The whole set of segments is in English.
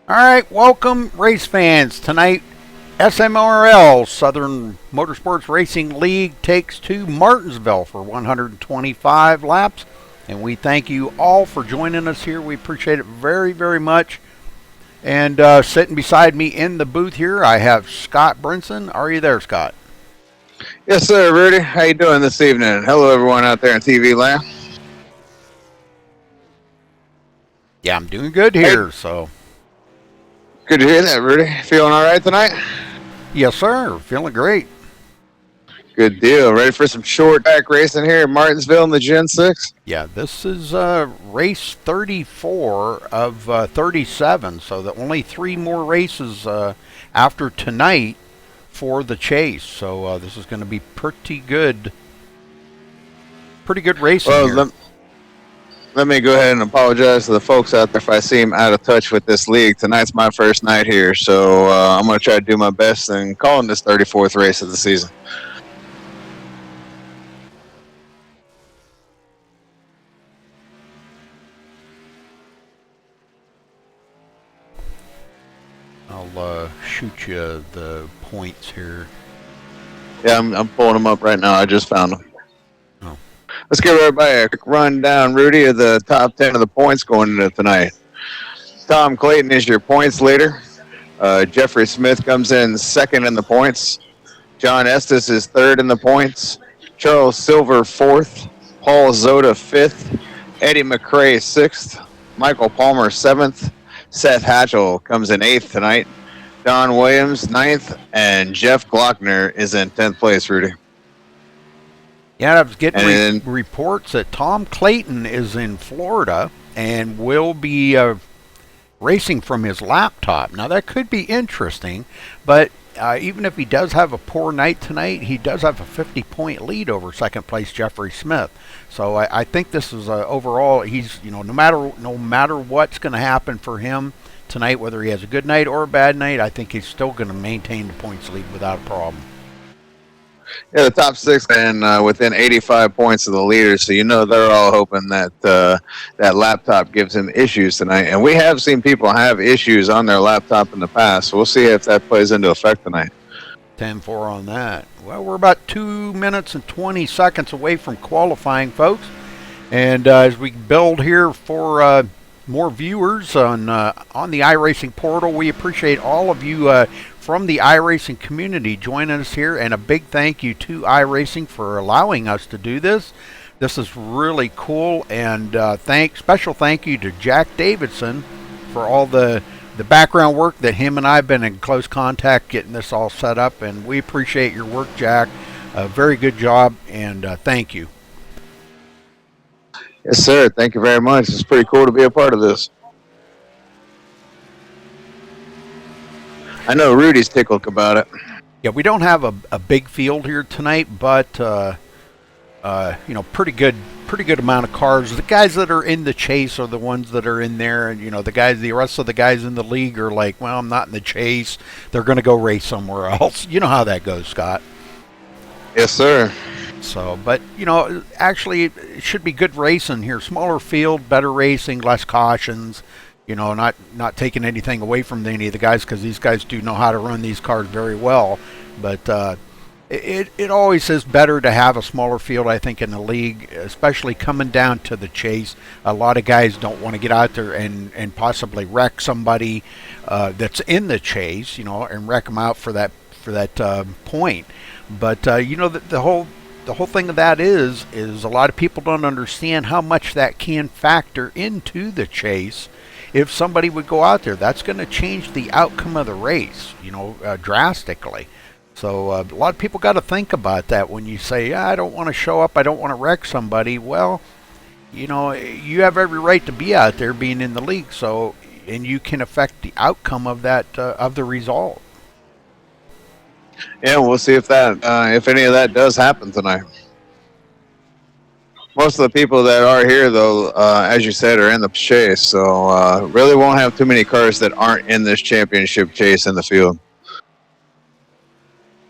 All right, welcome race fans. Tonight, SMRL, Southern Motorsports Racing League, takes to Martinsville for 125 laps. And we thank you all for joining us here. We appreciate it very, very much. And sitting beside me in the booth here, I have Scott Brinson. Are you there, Scott? Yes, sir, Rudy. How you doing this evening? Hello, everyone out there in TV land. Yeah, I'm doing good Hey, here. So, good to hear that, Rudy. Feeling all right tonight? yes, sir. Feeling great. Good deal. Ready for some short track racing here in Martinsville in the Gen 6? Yeah, this is race 34 of 37, so the only three more races after tonight for the chase. So this is going to be pretty good racing Well, here. let me go ahead and apologize to the folks out there if I seem out of touch with this league. Tonight's my first night here, so I'm going to try to do my best in calling this 34th race of the season. I'll shoot you the points here. Yeah, I'm pulling them up right now. I just found them. Oh. Let's give everybody a quick rundown, Rudy, of the top 10 of the points going into tonight. Tom Clayton is your points leader. Jeffrey Smith comes in second in the points. John Estes is third in the points. Charles Silver fourth. Paul Zoda fifth. Eddie McRae sixth. Michael Palmer seventh. Seth Hatchell comes in eighth tonight. Don Williams ninth. And Jeff Glockner is in 10th place, Rudy. Yeah, I was getting reports that Tom Clayton is in Florida and will be racing from his laptop. Now, that could be interesting, but even if he does have a poor night tonight, he does have a 50-point lead over second place Jeffrey Smith. So I think this is overall, he's, no matter what's going to happen for him tonight, whether he has a good night or a bad night, I think he's still going to maintain the points lead without a problem. Yeah, the top six and within 85 points of the leaders, so they're all hoping that that laptop gives him issues tonight. And we have seen people have issues on their laptop in the past, so we'll see if that plays into effect tonight. 10-4 on that. Well, we're about 2 minutes and 20 seconds away from qualifying, folks. And as we build here for more viewers on the iRacing portal, we appreciate all of you from the iRacing community joining us here, and a big thank you to iRacing for allowing us to do this. This is really cool, and special thank you to Jack Davidson for all the background work that him and I have been in close contact getting this all set up, and we appreciate your work, Jack. Very good job, and thank you. Yes, sir. Thank you very much. It's pretty cool to be a part of this. I know Rudy's tickled about it. Yeah, we don't have a big field here tonight, but pretty good amount of cars. The guys that are in the chase are the ones that are in there, and the rest of the guys in the league are like, well, I'm not in the chase. They're going to go race somewhere else. You know how that goes, Scott. Yes, sir. So, but actually, it should be good racing here. Smaller field, better racing, less cautions. Not taking anything away from any of the guys, because these guys do know how to run these cars very well. But it always is better to have a smaller field, I think, in the league, especially coming down to the chase. A lot of guys don't want to get out there and possibly wreck somebody that's in the chase, and wreck them out for that point. But the whole thing of that is a lot of people don't understand how much that can factor into the chase. If somebody would go out there, that's going to change the outcome of the race, drastically. So a lot of people got to think about that when you say, I don't want to show up, I don't want to wreck somebody. Well, you have every right to be out there being in the league, and you can affect the outcome of that of the result. Yeah, we'll see if any of that does happen tonight. Most of the people that are here, though, as you said, are in the chase. So really won't have too many cars that aren't in this championship chase in the field.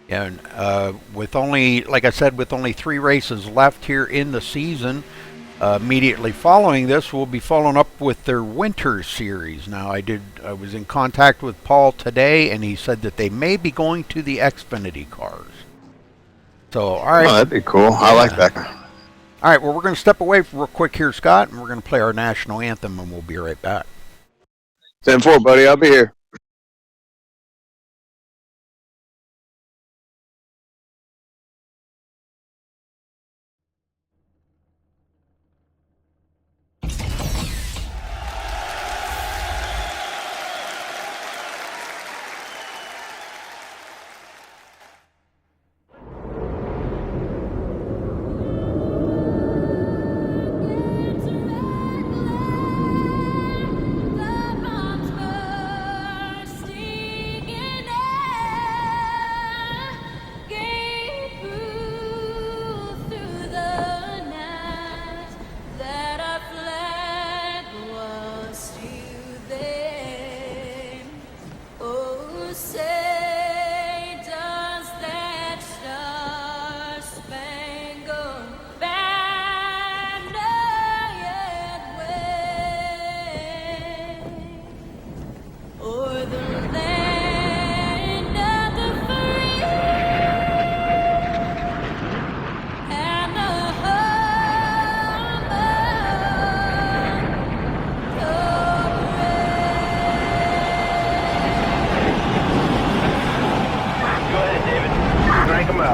Yeah, and with only 3 races left here in the season, Immediately following this, we'll be following up with their winter series. Now, I was in contact with Paul today, and he said that they may be going to the Xfinity cars. So, all right. Oh, that'd be cool. Yeah. I like that. All right, well, we're going to step away real quick here, Scott, and we're going to play our national anthem, and we'll be right back. 10-4, buddy. I'll be here.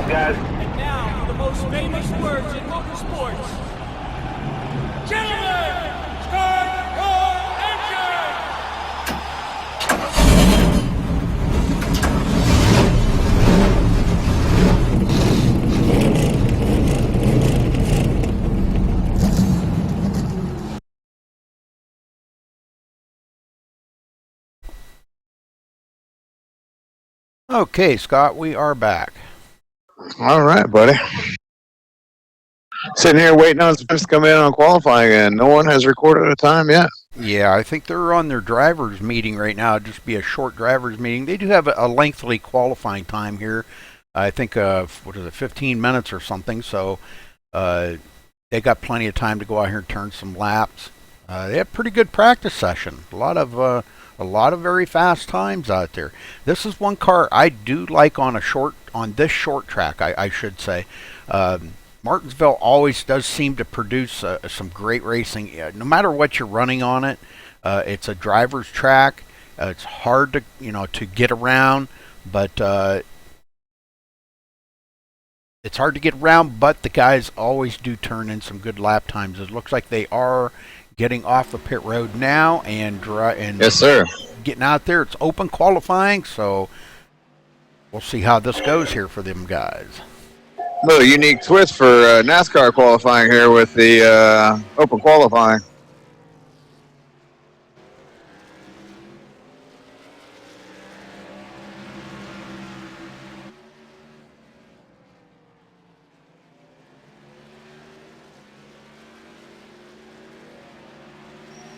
Guys. And now, the most famous words in motorsports. Gentlemen, start your engine! Okay, Scott, we are back. All right, buddy. Sitting here waiting on Smith to come in on qualifying, and no one has recorded a time yet. Yeah, I think they're on their drivers' meeting right now. It'll just be a short drivers' meeting. They do have a lengthy qualifying time here. I think, 15 minutes or something. So they got plenty of time to go out here and turn some laps. They had a pretty good practice session. A lot of very fast times out there. This is one car I do like on this short track, I should say. Martinsville always does seem to produce some great racing. No matter what you're running on it, it's a driver's track. It's hard to get around, but it's hard to get around. But the guys always do turn in some good lap times. It looks like they are getting off the pit road now and Yes, sir. Getting out there. It's open qualifying, so we'll see how this goes here for them guys. Little unique twist for NASCAR qualifying here with the open qualifying.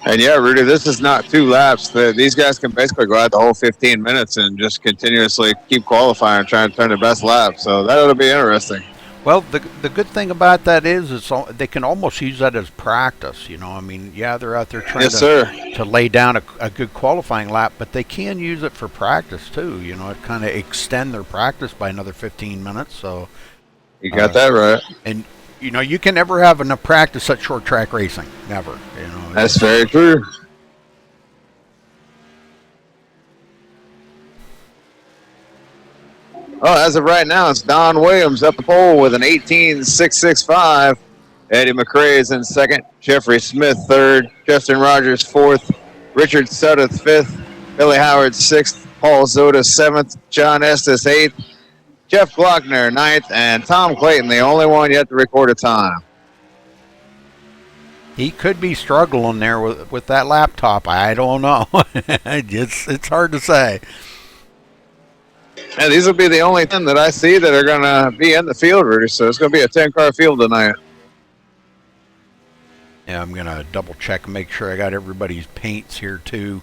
And yeah, Rudy, this is not 2 laps. These guys can basically go out the whole 15 minutes and just continuously keep qualifying and trying to turn the best lap. So that'll be interesting. Well, the good thing about that is they can almost use that as practice. I mean, yeah, they're out there trying to lay down a good qualifying lap, but they can use it for practice too. It kind of extend their practice by another 15 minutes. So you got that right. And you can never have enough practice at short track racing. Never. That's very true. Well, as of right now, it's Don Williams up the pole with an 18.665. Eddie McRae is in second. Jeffrey Smith third. Justin Rogers fourth. Richard Sudduth fifth. Billy Howard sixth. Paul Zoda seventh. John Estes eighth. Jeff Glockner ninth. And Tom Clayton, the only one yet to record a time. He could be struggling there with that laptop. I don't know. It's hard to say. And these will be the only 10 that I see that are going to be in the field, Rudy. So it's going to be a 10-car field tonight. Yeah, I'm going to double check and make sure I got everybody's paints here too.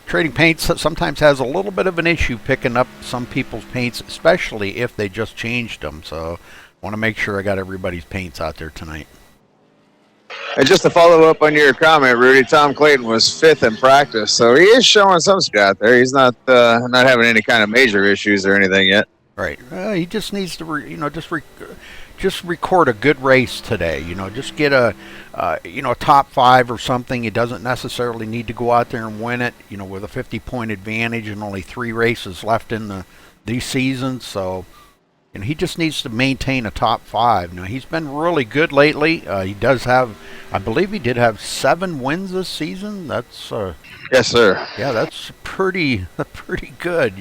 Trading paints sometimes has a little bit of an issue picking up some people's paints, especially if they just changed them. So I want to make sure I got everybody's paints out there tonight. And just to follow up on your comment, Rudy, Tom Clayton was 5th in practice, so he is showing some speed out there. He's not having any kind of major issues or anything yet. Right. He just needs to, just record a good race today. Just get a top 5 or something. He doesn't necessarily need to go out there and win it. With a 50-point advantage and only 3 races left in the season. So, he just needs to maintain a top 5. Now he's been really good lately. He does have, I believe, he did have 7 wins this season. That's yes, sir. Yeah, that's pretty good.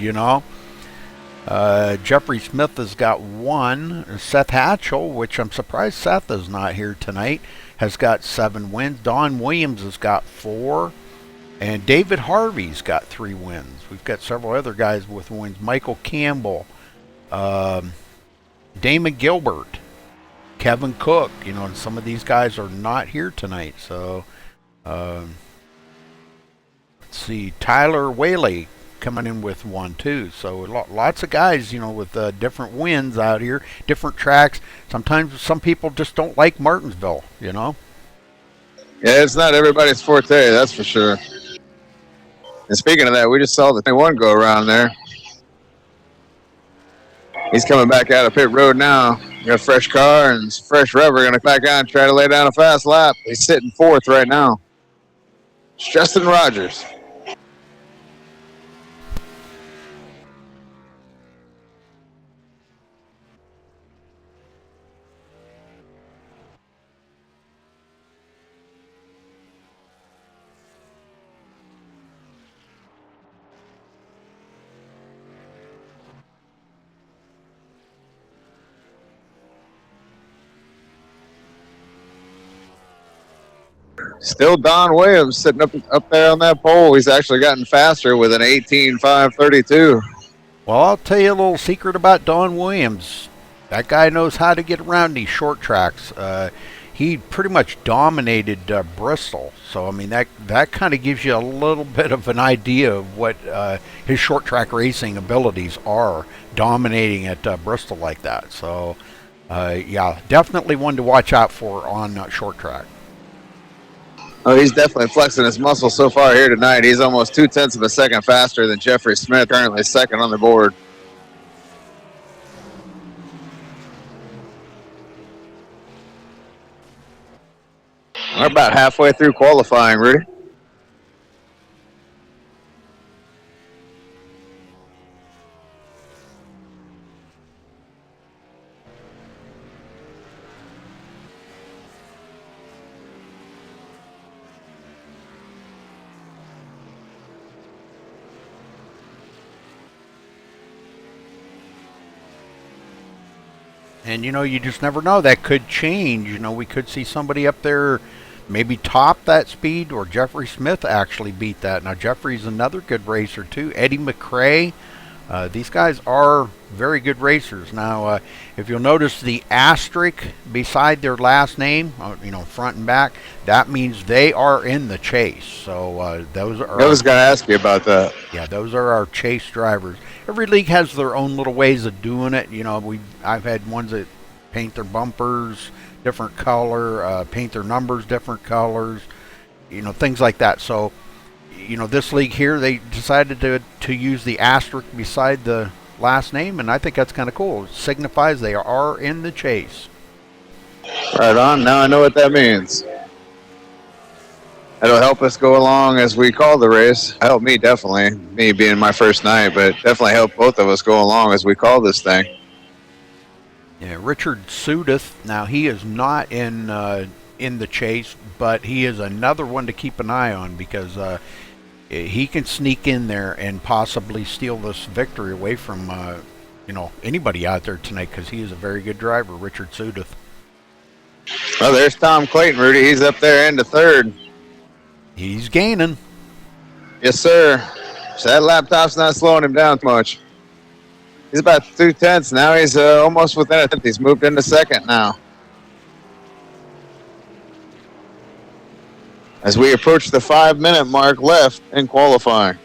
Jeffrey Smith has got 1. Seth Hatchell, which I'm surprised Seth is not here tonight, has got 7 wins. Don Williams has got 4. And David Harvey's got 3 wins. We've got several other guys with wins. Michael Campbell, Damon Gilbert, Kevin Cook. And some of these guys are not here tonight. So, let's see. Tyler Whaley coming in with 1 too. So lots of guys, with different wins out here, different tracks. Sometimes some people just don't like Martinsville. Yeah, it's not everybody's forte, that's for sure. And speaking of that, we just saw the 21 go around there. He's coming back out of pit road now. Got a fresh car and fresh rubber. Going to back out and try to lay down a fast lap. He's sitting 4th right now. It's Justin Rogers. Still Don Williams sitting up there on that pole. He's actually gotten faster with an 18.532. Well, I'll tell you a little secret about Don Williams. That guy knows how to get around these short tracks. He pretty much dominated Bristol. So, that kind of gives you a little bit of an idea of what his short track racing abilities are, dominating at Bristol like that. So, yeah, definitely one to watch out for on short track. Oh, he's definitely flexing his muscle so far here tonight. He's almost 0.2 of a second faster than Jeffrey Smith, currently 2nd on the board. We're about halfway through qualifying, Rudy. And, you just never know. That could change. We could see somebody up there maybe top that speed, or Jeffrey Smith actually beat that. Now, Jeffrey's another good racer, too. Eddie McRae. These guys are very good racers. Now, if you'll notice the asterisk beside their last name, front and back, that means they are in the chase. So those are. I was going to ask you about that. Yeah, those are our chase drivers. Every league has their own little ways of doing it. I've had ones that paint their bumpers different color, paint their numbers different colors, things like that. So, this league here, they decided to use the asterisk beside the last name, and I think that's kind of cool. It signifies they are in the chase. Right on. Now I know what that means. It'll help us go along as we call the race. Help me, definitely. Me being my first night, but definitely help both of us go along as we call this thing. Yeah, Richard Sudeth. Now, he is not in the chase, but he is another one to keep an eye on, because he can sneak in there and possibly steal this victory away from anybody out there tonight, because he is a very good driver, Richard Sudeth. Oh, there's Tom Clayton, Rudy. He's up there into 3rd. He's gaining. Yes, sir. So that laptop's not slowing him down much. He's about 0.2 now. He's almost within a 10th. He's moved into 2nd now. As we approach the 5-minute mark left in qualifying.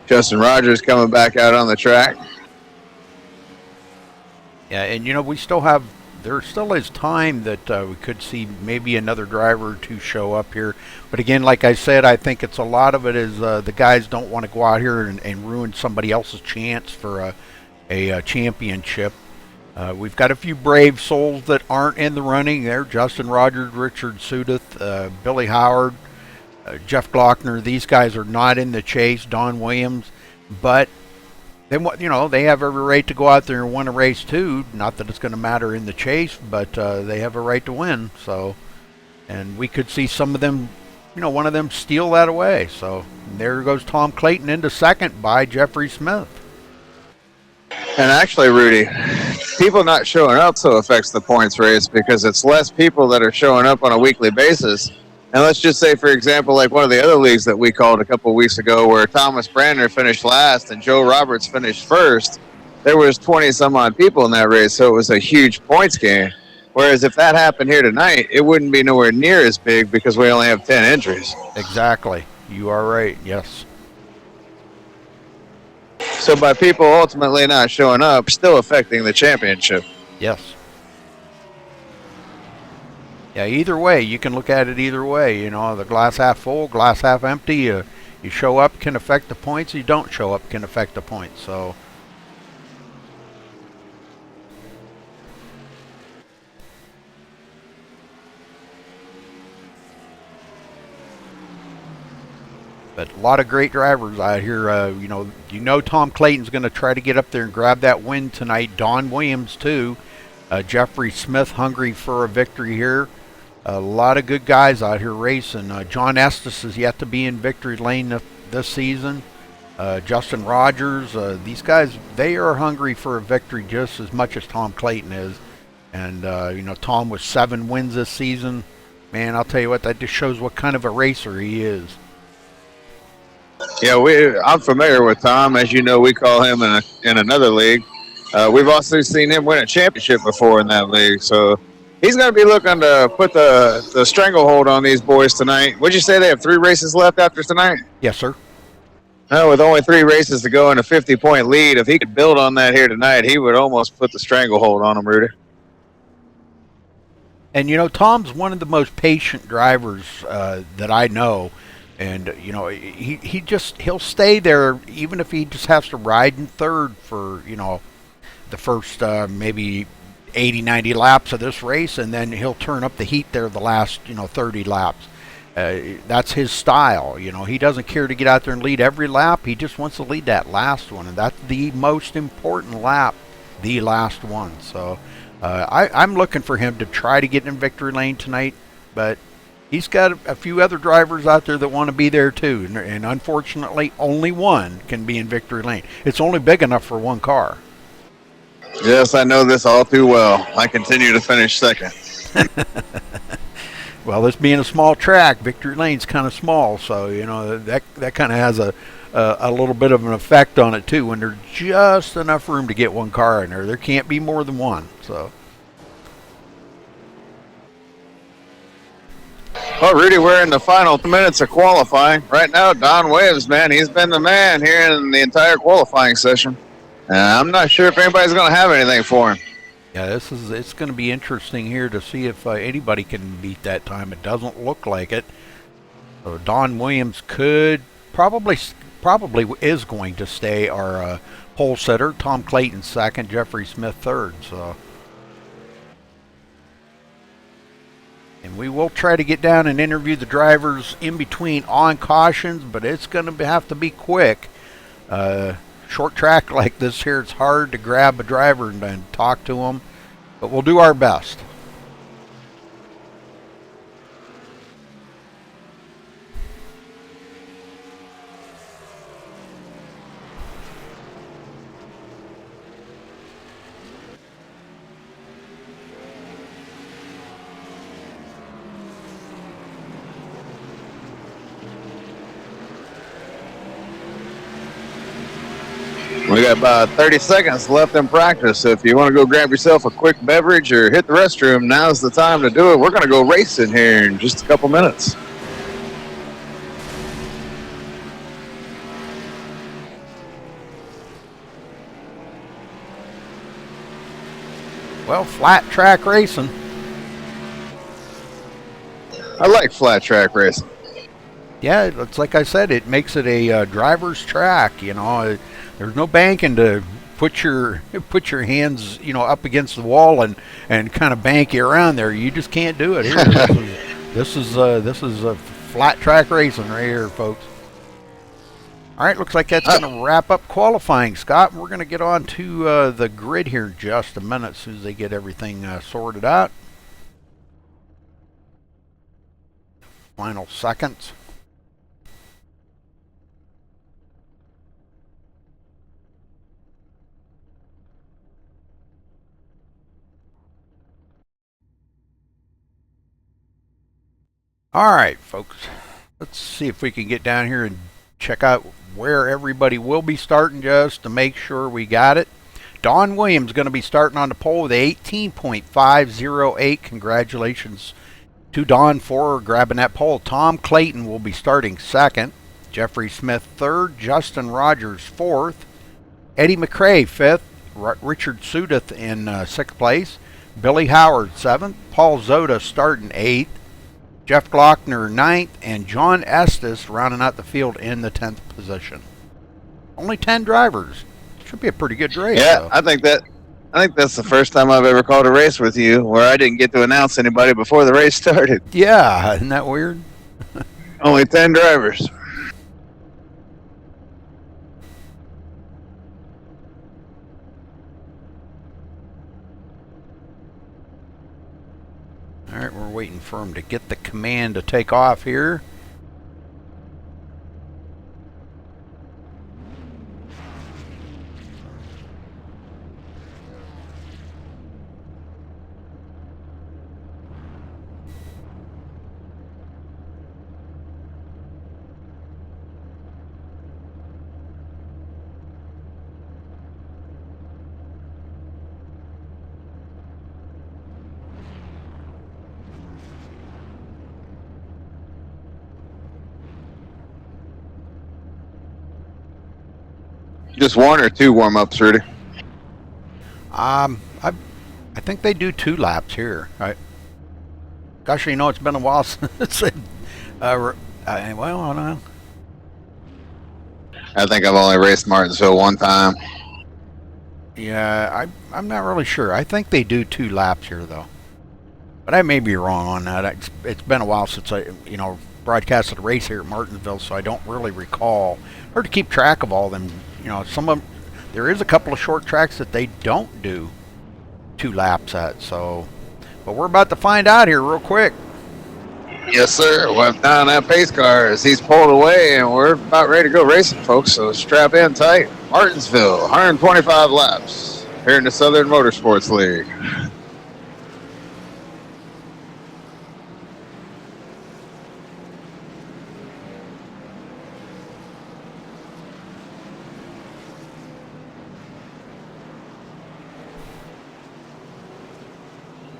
Justin Rogers coming back out on the track. Yeah, and we still have. There still is time that we could see maybe another driver or two show up here. But again, like I said, I think it's a lot of it is the guys don't want to go out here and ruin somebody else's chance for a championship. We've got a few brave souls that aren't in the running there. Justin Rogers, Richard Sudeth, Billy Howard, Jeff Glockner. These guys are not in the chase. Don Williams, but then they have every right to go out there and win a race too. Not that it's going to matter in the chase, but they have a right to win. So, and we could see some of them, one of them steal that away. So there goes Tom Clayton into second by Jeffrey Smith. And actually, Rudy, people not showing up so affects the points race because it's less people that are showing up on a weekly basis. And let's just say, for example, like one of the other leagues that we called a couple of weeks ago where Thomas Brandner finished last and Joe Roberts finished first, there was 20-some-odd people in that race, so it was a huge points game. Whereas if that happened here tonight, it wouldn't be nowhere near as big because we only have 10 entries. Exactly. You are right, yes. So by people ultimately not showing up, still affecting the championship. Yes. Yeah, either way, you can look at it either way. The glass half full, glass half empty. You show up can affect the points. You don't show up can affect the points. So, but a lot of great drivers out here. Tom Clayton's going to try to get up there and grab that win tonight. Don Williams too. Jeffrey Smith hungry for a victory here. A lot of good guys out here racing. John Estes is yet to be in victory lane this season. Justin Rogers, these guys, they are hungry for a victory just as much as Tom Clayton is. And, Tom with 7 wins this season. Man, I'll tell you what, that just shows what kind of a racer he is. Yeah, I'm familiar with Tom. As you know, we call him in another league. We've also seen him win a championship before in that league. So he's going to be looking to put the stranglehold on these boys tonight. Would you say they have 3 races left after tonight? Yes, sir. With only 3 races to go and a 50-point lead, if he could build on that here tonight, he would almost put the stranglehold on them, Rudy. And, Tom's one of the most patient drivers that I know. And, he'll stay there even if he just has to ride in third for, the first maybe 80, 90 laps of this race, and then he'll turn up the heat there the last, 30 laps. That's his style. He doesn't care to get out there and lead every lap. He just wants to lead that last one, and that's the most important lap, the last one. So I'm looking for him to try to get in victory lane tonight, but he's got a few other drivers out there that want to be there too, and unfortunately, only one can be in victory lane. It's only big enough for one car. Yes, I know this all too well. I continue to finish second. Well, this being a small track, victory lane's kind of small, so that kind of has a little bit of an effect on it too. When there's just enough room to get one car in there can't be more than one. So. Well, Rudy, we're in the final 2 minutes of qualifying. Right now, Don Williams, man, he's been the man here in the entire qualifying session. And I'm not sure if anybody's going to have anything for him. Yeah, it's going to be interesting here to see if anybody can beat that time. It doesn't look like it. So Don Williams could probably is going to stay our pole sitter. Tom Clayton second, Jeffrey Smith third. So. And we will try to get down and interview the drivers in between on cautions, but it's going to have to be quick. Short track like this here, it's hard to grab a driver and talk to them, but we'll do our best. We got about 30 seconds left in practice. So if you want to go grab yourself a quick beverage or hit the restroom, now's the time to do it. We're going to go racing here in just a couple minutes. Well, flat track racing. I like flat track racing. Yeah, it's like I said, it makes it a driver's track. You know, there's no banking to put your hands, you know, up against the wall and kind of bank you around there. You just can't do it here. This is a flat track racing right here, folks. All right, looks like that's going to wrap up qualifying, Scott. We're going to get on to the grid here in just a minute as soon as they get everything sorted out. Final seconds. All right, folks. Let's see if we can get down here and check out where everybody will be starting just to make sure we got it. Don Williams going to be starting on the pole with a 18.508. Congratulations to Don for grabbing that pole. Tom Clayton will be starting second. Jeffrey Smith third. Justin Rogers fourth. Eddie McRae fifth. Richard Sudeth in sixth place. Billy Howard seventh. Paul Zoda starting eighth. Jeff Glockner ninth, and John Estes rounding out the field in the 10th position. Only 10 drivers. Should be a pretty good race. Yeah, though. I think that's the first time I've ever called a race with you where I didn't get to announce anybody before the race started. Yeah, isn't that weird? Only 10 drivers. All right, we're waiting for him to get the command to take off here. Just one or two warm-ups, Rudy? I think they do 2 laps here. Gosh, you know, it's been a while since well, I don't know. I think I've only raced Martinsville one time. Yeah, I'm not really sure. I think they do 2 laps here, though. But I may be wrong on that. It's been a while since I, you know, broadcasted a race here at Martinsville, so I don't really recall. Hard to keep track of all them. You know, some of them, there is a couple of short tracks that they don't do 2 laps at. So, but we're about to find out here real quick. Yes, sir. Well, down that pace car as he's pulled away, and we're about ready to go racing, folks. So strap in tight. Martinsville, 125 laps here in the Southern Motorsports League.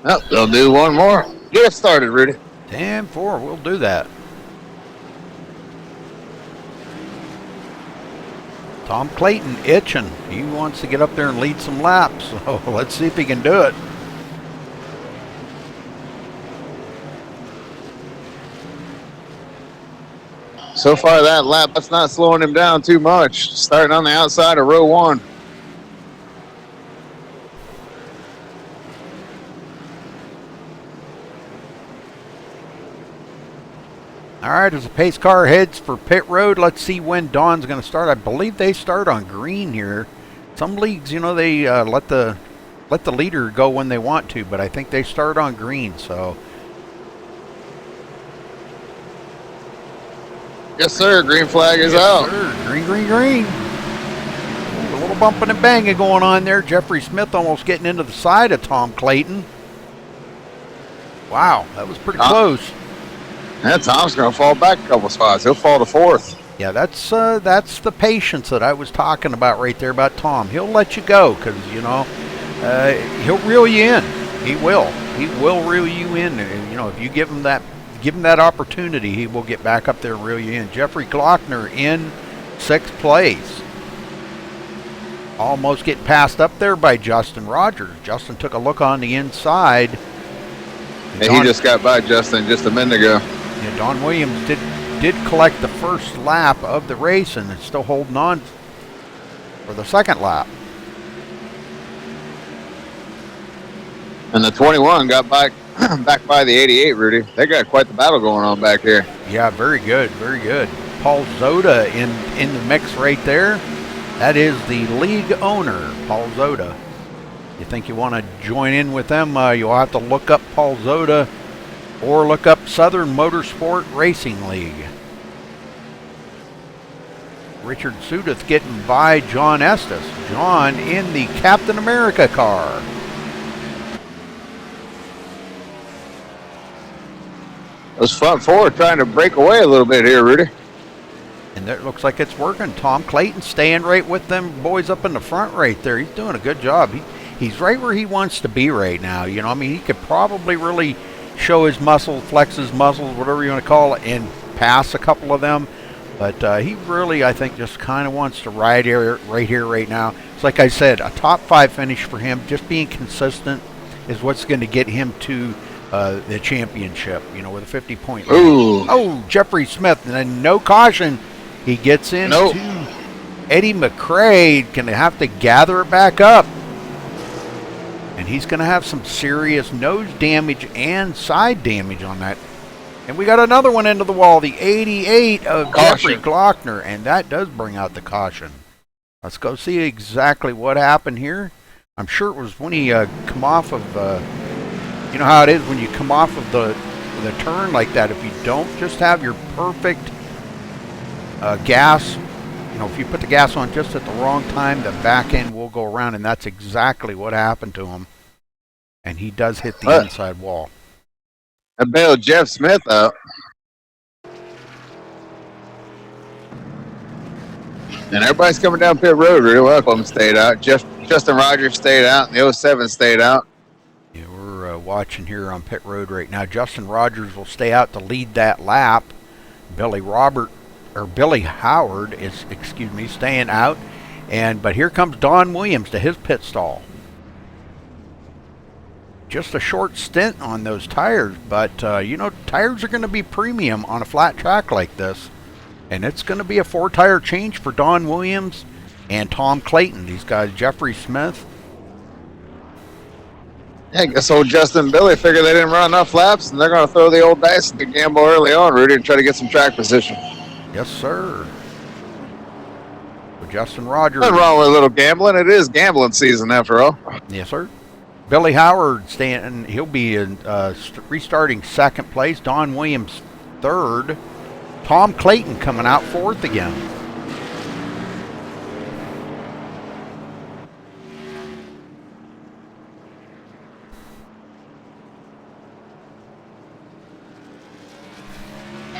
Oh, they'll do one more. Get it started, Rudy. 10-4, we'll do that. Tom Clayton itching. He wants to get up there and lead some laps. So let's see if he can do it. So far that lap, that's not slowing him down too much. Starting on the outside of row 1. All right, as the pace car heads for pit road, let's see when Don's going to start. I believe they start on green here. Some leagues, you know, they let the leader go when they want to, but I think they start on green. So, Yes, sir. Green flag is out. sir, green, green, green. Ooh, a little bumping and banging going on there. Jeffrey Smith almost getting into the side of Tom Clayton. Wow, that was pretty close. Yeah, Tom's going to fall back a couple spots. He'll fall to 4th. Yeah, that's the patience that I was talking about right there about Tom. He'll let you go because, you know, he'll reel you in. He will. He will reel you in. And, you know, if you give him that opportunity, he will get back up there and reel you in. Jeffrey Glockner in 6th place. Almost getting passed up there by Justin Rogers. Justin took a look on the inside. Hey, he just got by Justin just a minute ago. Yeah, Don Williams did collect the first lap of the race and is still holding on for the second lap. And the 21 got back by the 88, Rudy. They got quite the battle going on back here. Yeah, very good, very good. Paul Zoda in the mix right there. That is the league owner, Paul Zoda. You think you want to join in with them, you'll have to look up Paul Zoda or look up Southern Motorsport Racing League. Richard Sudeth getting by John Estes. John in the Captain America car. Those front four trying to break away a little bit here, Rudy. And it looks like it's working. Tom Clayton staying right with them boys up in the front right there. He's doing a good job. He's right where he wants to be right now. You know, I mean, he could probably really show his muscle, flex his muscles, whatever you want to call it, and pass a couple of them. But he really, I think, just kind of wants to ride here, right now. It's like I said, a top 5 finish for him. Just being consistent is what's going to get him to the championship, you know, with a 50-point lead. Ooh. Oh, Jeffrey Smith, and then no caution. He gets into Eddie McRae. Going to have to gather it back up. And he's going to have some serious nose damage and side damage on that. And we got another one into the wall, the 88 of Jeffrey Glockner. And that does bring out the caution. Let's go see exactly what happened here. I'm sure it was when he come off of, you know how it is when you come off of the turn like that. If you don't just have your perfect gas, you know, if you put the gas on just at the wrong time, the back end will go around, and that's exactly what happened to him. And he does hit the inside wall. That bailed Jeff Smith out. And everybody's coming down pit road. Really welcome stayed out. Justin Rogers stayed out, and the 07 stayed out. Yeah, we're watching here on pit road right now. Justin Rogers will stay out to lead that lap. Billy Howard is, staying out. But here comes Don Williams to his pit stall. Just a short stint on those tires, but you know, tires are going to be premium on a flat track like this. And it's going to be a 4-tire change for Don Williams and Tom Clayton. These guys, Jeffrey Smith. Yeah, I guess old Justin and Billy figured they didn't run enough laps, and they're going to throw the old dice and gamble early on, Rudy, and try to get some track position. Yes, sir. So Justin Rogers. Nothing wrong with a little gambling. It is gambling season after all. Yes, sir. Billy Howard he'll be in restarting second place. Don Williams third. Tom Clayton coming out fourth again.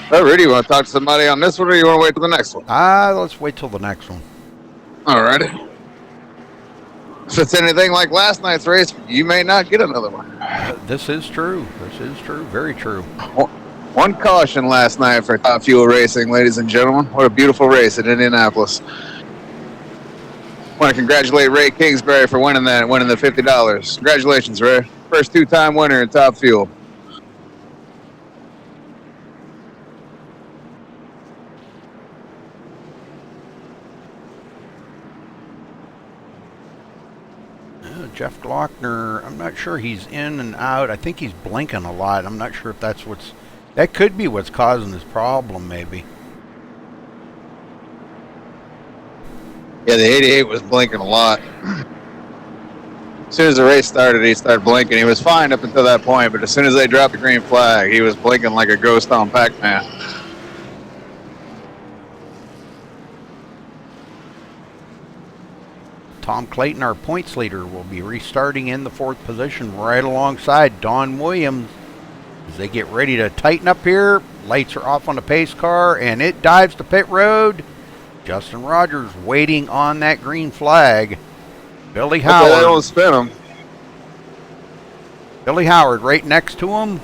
Hey, Rudy, you want to talk to somebody on this one, or you want to wait till the next one? Let's wait till the next one. All righty. If it's anything like last night's race, you may not get another one. This is true. This is true. Very true. One caution last night for Top Fuel Racing, ladies and gentlemen. What a beautiful race at Indianapolis. Want to congratulate Ray Kingsbury for winning the $50. Congratulations, Ray. First 2-time winner in Top Fuel. Jeff Glockner, I'm not sure, he's in and out. I think he's blinking a lot. I'm not sure if that could be what's causing his problem, maybe. Yeah, the 88 was blinking a lot. As soon as the race started, he started blinking. He was fine up until that point, but as soon as they dropped the green flag, he was blinking like a ghost on Pac-Man. Tom Clayton, our points leader, will be restarting in the 4th position right alongside Don Williams as they get ready to tighten up here. Lights are off on the pace car, and it dives to pit road. Justin Rogers waiting on that green flag. Billy Howard. They don't spin him. Billy Howard right next to him,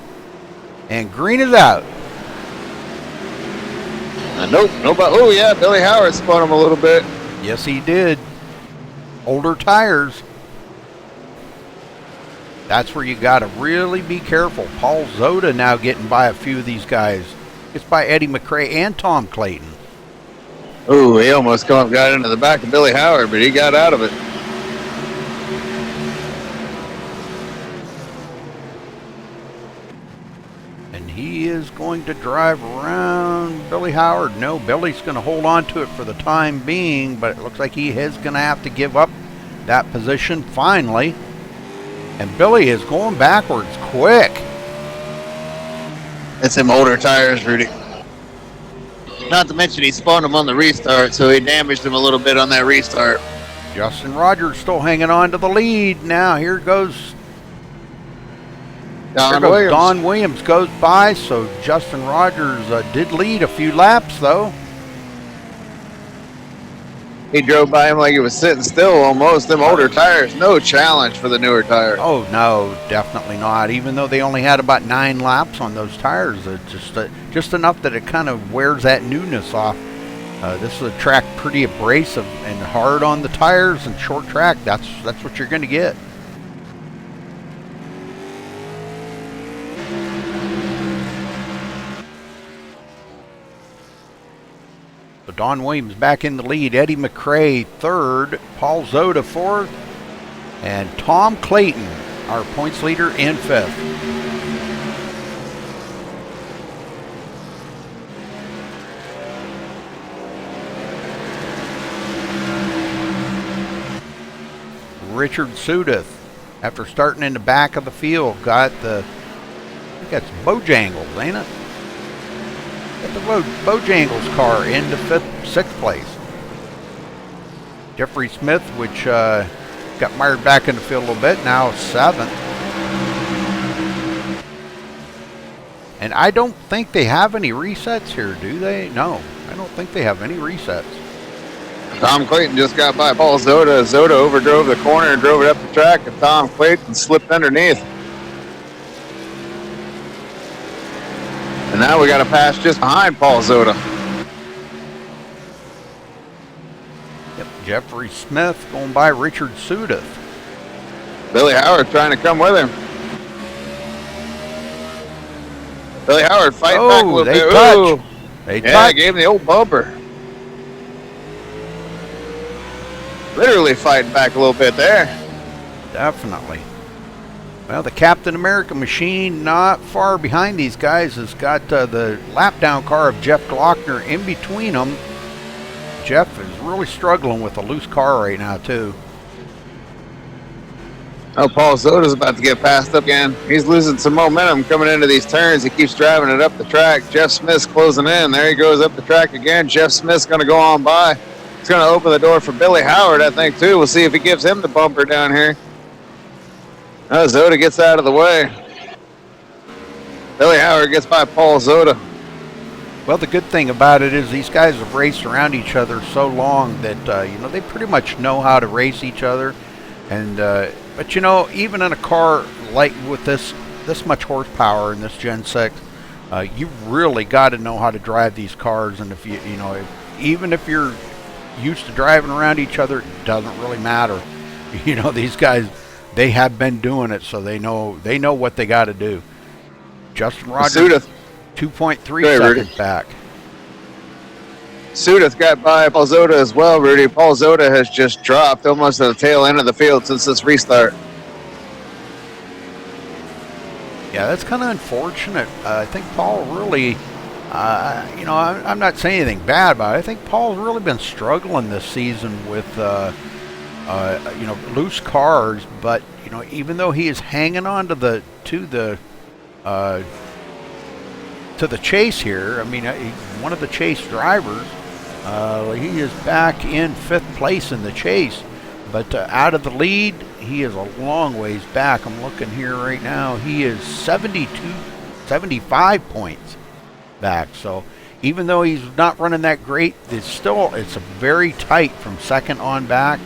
and green is out. Nope, nobody. Oh yeah, Billy Howard spun him a little bit. Yes, he did. older tires. That's where you got to really be careful. Paul Zoda now getting by a few of these guys. It's by Eddie McRae and Tom Clayton. Ooh, he almost got into the back of Billy Howard, but he got out of it. And he is going to drive around Billy Howard. No, Billy's going to hold on to it for the time being, but it looks like he is going to have to give up that position finally. And Billy is going backwards quick. It's them older tires, Rudy. Not to mention he spun them on the restart, so he damaged them a little bit on that restart. Justin Rogers still hanging on to the lead. Now here goes Don Williams goes by, so Justin Rogers did lead a few laps, though. He drove by him like he was sitting still almost. Them older tires, no challenge for the newer tires. Oh, no, definitely not. Even though they only had about 9 laps on those tires, just enough that it kind of wears that newness off. This is a track pretty abrasive and hard on the tires and short track. That's what you're going to get. So Don Williams back in the lead. Eddie McRae third. Paul Zoda fourth. And Tom Clayton, our points leader, in fifth. Oh, Richard Sudeth, after starting in the back of the field, got the, I think that's Bojangles, ain't it? Got the Bojangles car into sixth place. Jeffrey Smith, which got mired back in the field a little bit, now seventh. And I don't think they have any resets here, do they? No, I don't think they have any resets. Tom Clayton just got by Paul Zoda. Zoda overdrove the corner and drove it up the track, and Tom Clayton slipped underneath. And now we got to pass just behind Paul Zoda. Yep, Jeffrey Smith going by Richard Sudeth. Billy Howard trying to come with him. Billy Howard fighting back a little bit. Touch. They touch. Gave him the old bumper. Literally fighting back a little bit there. Definitely. Well, the Captain America machine, not far behind these guys, has got the lap down car of Jeff Glockner in between them. Jeff is really struggling with a loose car right now, too. Oh, Paul Zoda's about to get passed up again. He's losing some momentum coming into these turns. He keeps driving it up the track. Jeff Smith's closing in. There he goes up the track again. Jeff Smith's going to go on by. It's going to open the door for Billy Howard, I think, too. We'll see if he gives him the bumper down here. Oh, Zoda gets out of the way. Billy Howard gets by Paul Zoda. Well, the good thing about it is these guys have raced around each other so long that, they pretty much know how to race each other. And, but, even in a car like with this much horsepower in this Gen 6, you really got to know how to drive these cars. And if even if you're used to driving around each other, it doesn't really matter. These guys, they have been doing it, so they know what they got to do. Justin Rogers, 2.3 seconds back. Sudeth got by Paul Zoda as well, Rudy. Paul Zoda has just dropped almost at the tail end of the field since this restart. Yeah, that's kind of unfortunate. I think Paul really, I'm not saying anything bad about it. I think Paul's really been struggling this season with, loose cars. But even though he is hanging on to the chase here, I mean, he's one of the chase drivers. He is back in fifth place in the chase, but out of the lead, he is a long ways back. I'm looking here right now. He is 75 points back. So even though he's not running that great, it's a very tight from second on back.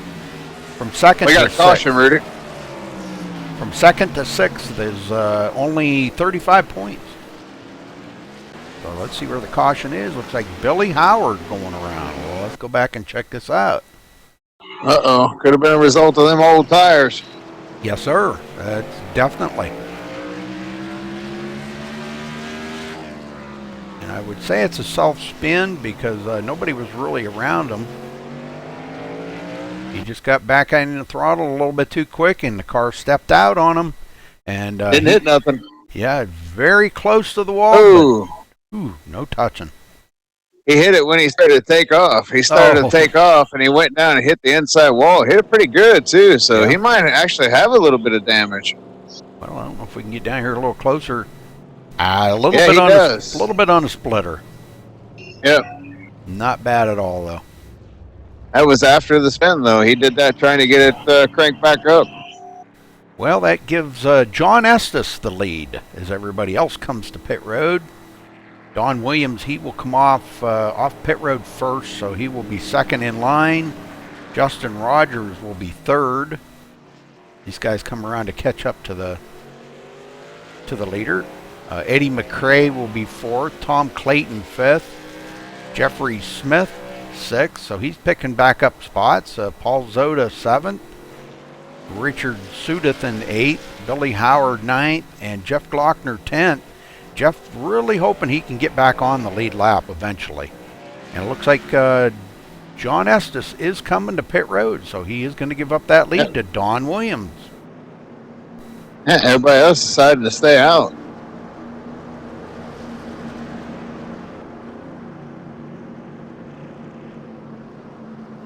From second, we got a caution, Rudy. From second to sixth is only 35 points. So let's see where the caution is. Looks like Billy Howard going around. Well, let's go back and check this out. Uh-oh. Could have been a result of them old tires. Yes, sir. That's definitely. And I would say it's a self-spin because nobody was really around him. He just got back in the throttle a little bit too quick, and the car stepped out on him. And Didn't hit nothing. Yeah, very close to the wall. Ooh. But, no touching. He hit it when he started to take off. He started to take off, and he went down and hit the inside wall. Hit it pretty good, too, so Yeah. he might actually have a little bit of damage. Well, I don't know if we can get down here a little closer. A little Yeah, bit he on does. a little bit on the splitter. Yep. Not bad at all, though. That was after the spin, though. He did that trying to get it cranked back up. Well, that gives John Estes the lead as everybody else comes to pit road. Don Williams, he will come off pit road first, so he will be second in line. Justin Rogers will be third. These guys come around to catch up to the leader. Eddie McRae will be fourth. Tom Clayton fifth. Jeffrey Smith sixth, so he's picking back up spots. Paul Zoda seventh. Richard Sudeth in eighth. Billy Howard ninth, and Jeff Glockner 10th. Jeff really hoping he can get back on the lead lap eventually. And it looks like John Estes is coming to pit road, so he is going to give up that lead to Don Williams. Yeah, everybody else decided to stay out.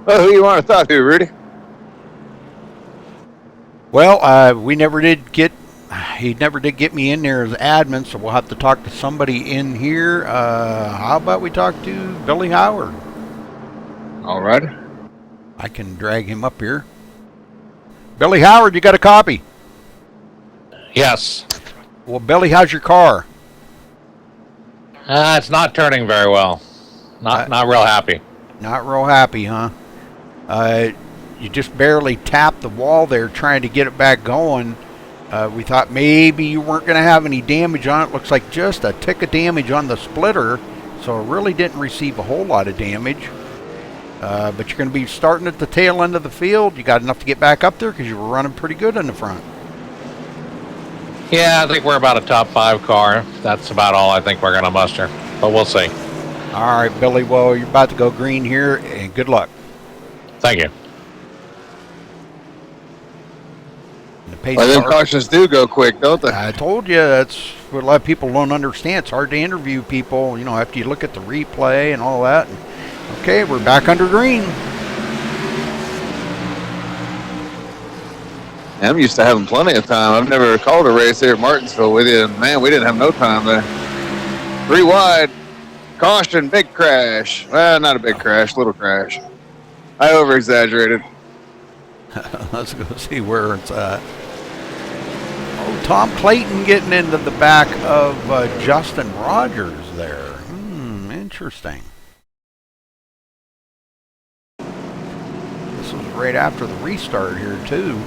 Well, who you want to talk to, Rudy? Well, he never did get me in there as admin, so we'll have to talk to somebody in here. How about we talk to Billy Howard? All right. I can drag him up here. Billy Howard, you got a copy? Yes. Well, Billy, how's your car? It's not turning very well. Not real happy. Not real happy, huh? You just barely tapped the wall there trying to get it back going. We thought maybe you weren't going to have any damage on it. Looks like just a tick of damage on the splitter, so it really didn't receive a whole lot of damage. But you're going to be starting at the tail end of the field. You got enough to get back up there because you were running pretty good in the front. Yeah, I think we're about a top 5 car. That's about all I think we're going to muster, but we'll see. All right, Billy, well, you're about to go green here, and good luck. Thank you. And the pace Well, them car- cautions do go quick, don't they? I told you, that's what a lot of people don't understand. It's hard to interview people, after you look at the replay and all that. Okay, we're back under green. I'm used to having plenty of time. I've never called a race here at Martinsville with you, and man, we didn't have no time there. 3 wide. Caution, big crash. Well, not a big crash, little crash. I over-exaggerated. Let's go see where it's at. Oh, Tom Clayton getting into the back of Justin Rogers there. Interesting. This was right after the restart here, too.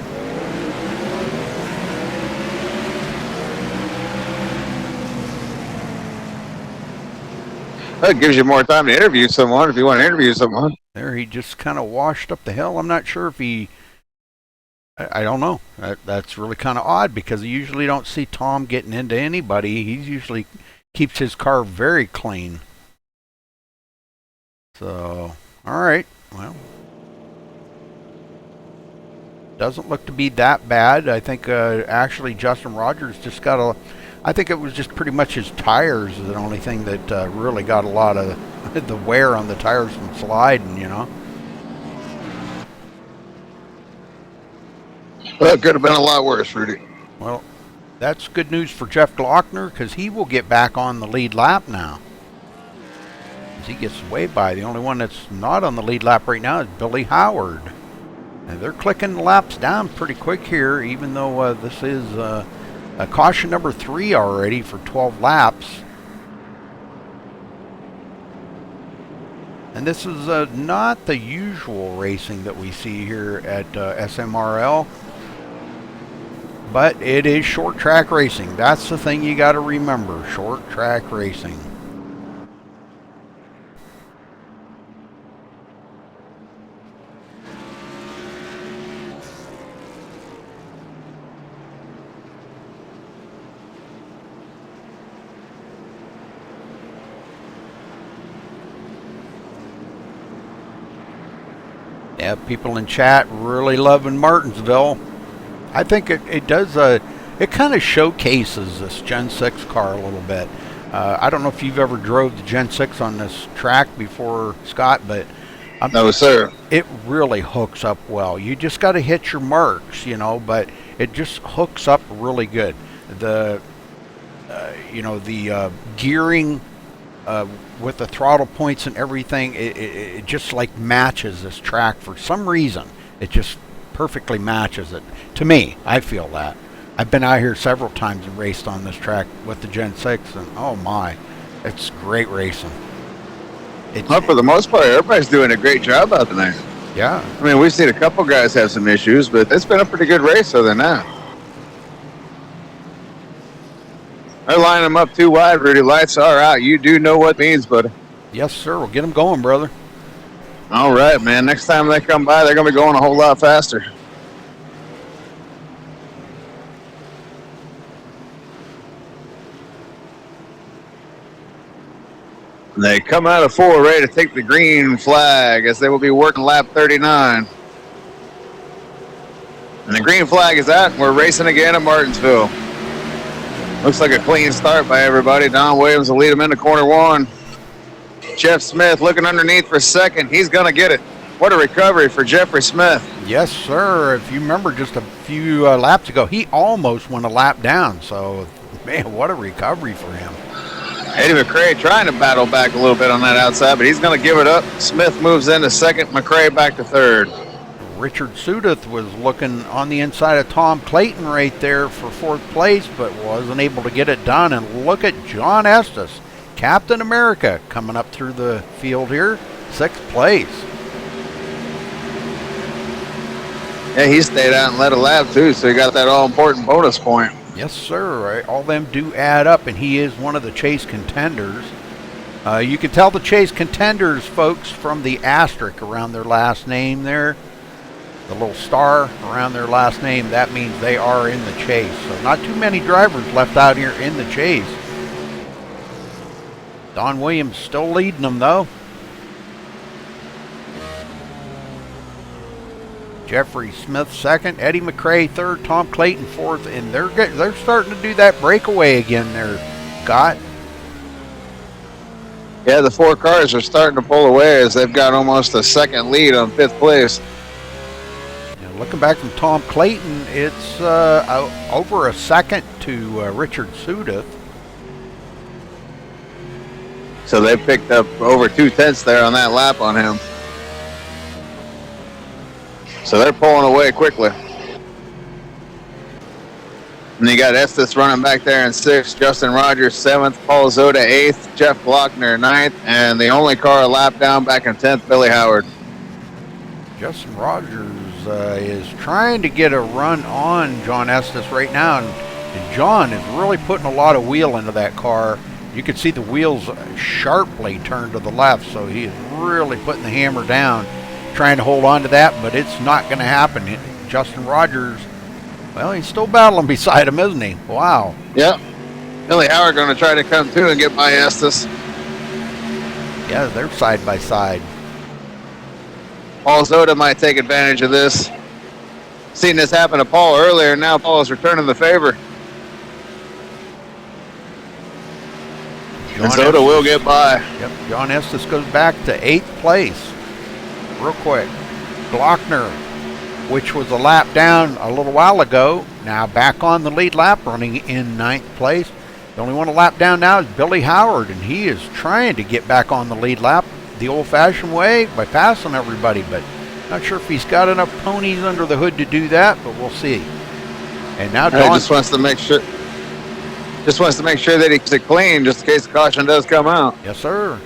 That gives you more time to interview someone if you want to interview someone. There, he just kind of washed up the hill. I'm not sure if he... I don't know. That's really kind of odd because you usually don't see Tom getting into anybody. He usually keeps his car very clean. So, all right. Well, doesn't look to be that bad. I think actually Justin Rogers just got a... I think it was just pretty much his tires the only thing that really got a lot of the wear on the tires from sliding, Well, it could have been a lot worse, Rudy. Well, that's good news for Jeff Glockner because he will get back on the lead lap now. As he gets way by. The only one that's not on the lead lap right now is Billy Howard. And they're clicking the laps down pretty quick here, even though this is caution number 3 already for 12 laps. And this is not the usual racing that we see here at SMRL. But it is short track racing. That's the thing you got to remember. Short track racing. Yeah, people in chat really loving Martinsville. I think it does, it kind of showcases this Gen 6 car a little bit. I don't know if you've ever drove the Gen 6 on this track before, Scott, but No, sir. it really hooks up well. You just got to hit your marks, you know, but it just hooks up really good. The gearing with the throttle points and everything, it just like matches this track for some reason. It just perfectly matches it. To me, I feel that. I've been out here several times and raced on this track with the Gen 6, and oh my, it's great racing. Well, for the most part, everybody's doing a great job out there. Yeah. I mean, we've seen a couple guys have some issues, but it's been a pretty good race other than that. They're lining them up too wide, Rudy. Lights are out. You do know what it means, buddy. Yes, sir. We'll get them going, brother. All right, man. Next time they come by, they're going to be going a whole lot faster. They come out of 4 ready to take the green flag as they will be working lap 39. And the green flag is out, and we're racing again at Martinsville. Looks like a clean start by everybody. Don Williams will lead them into corner 1. Jeff Smith looking underneath for second. He's going to get it. What a recovery for Jeffrey Smith. Yes, sir. If you remember just a few laps ago, he almost went a lap down. So, man, what a recovery for him. Eddie McRae trying to battle back a little bit on that outside, but he's going to give it up. Smith moves into second. McRae back to third. Richard Sudeth was looking on the inside of Tom Clayton right there for 4th place, but wasn't able to get it done. And look at John Estes, Captain America, coming up through the field here, 6th place. Yeah, he stayed out and led a lap too, so he got that all-important bonus point. Yes, sir. Right. All them do add up, and he is one of the chase contenders. You can tell the chase contenders, folks, from the asterisk around their last name there. The little star around their last name, that means they are in the chase. So not too many drivers left out here in the chase. Don Williams still leading them, though. Jeffrey Smith second, Eddie McRae third, Tom Clayton fourth, and they're starting to do that breakaway again there, Scott. Yeah, the 4 cars are starting to pull away as they've got almost a second lead on 5th place. And looking back from Tom Clayton, it's over a second to Richard Sudeth. So they picked up over 2/10 there on that lap on him. So they're pulling away quickly. And you got Estes running back there in 6th, Justin Rogers 7th, Paul Zoda 8th, Jeff Glockner 9th, and the only car a lap down back in 10th, Billy Howard. Justin Rogers is trying to get a run on John Estes right now, and John is really putting a lot of wheel into that car. You can see the wheels sharply turned to the left, so he is really putting the hammer down, trying to hold on to that, but it's not going to happen. Justin Rogers, well, he's still battling beside him, isn't he? Wow. Yep. Billy Howard going to try to come through and get by Estes. Yeah, they're side by side. Paul Zoda might take advantage of this. Seen this happen to Paul earlier, now Paul is returning the favor. And Zoda will get by. Yep, John Estes goes back to 8th place. Real quick. Glockner, which was a lap down a little while ago, now back on the lead lap, running in 9th place. The only one a lap down now is Billy Howard, and he is trying to get back on the lead lap the old-fashioned way by passing everybody, but not sure if he's got enough ponies under the hood to do that, but we'll see. And now Don just wants to make sure that he keeps it clean just in case the caution does come out. Yes, sir.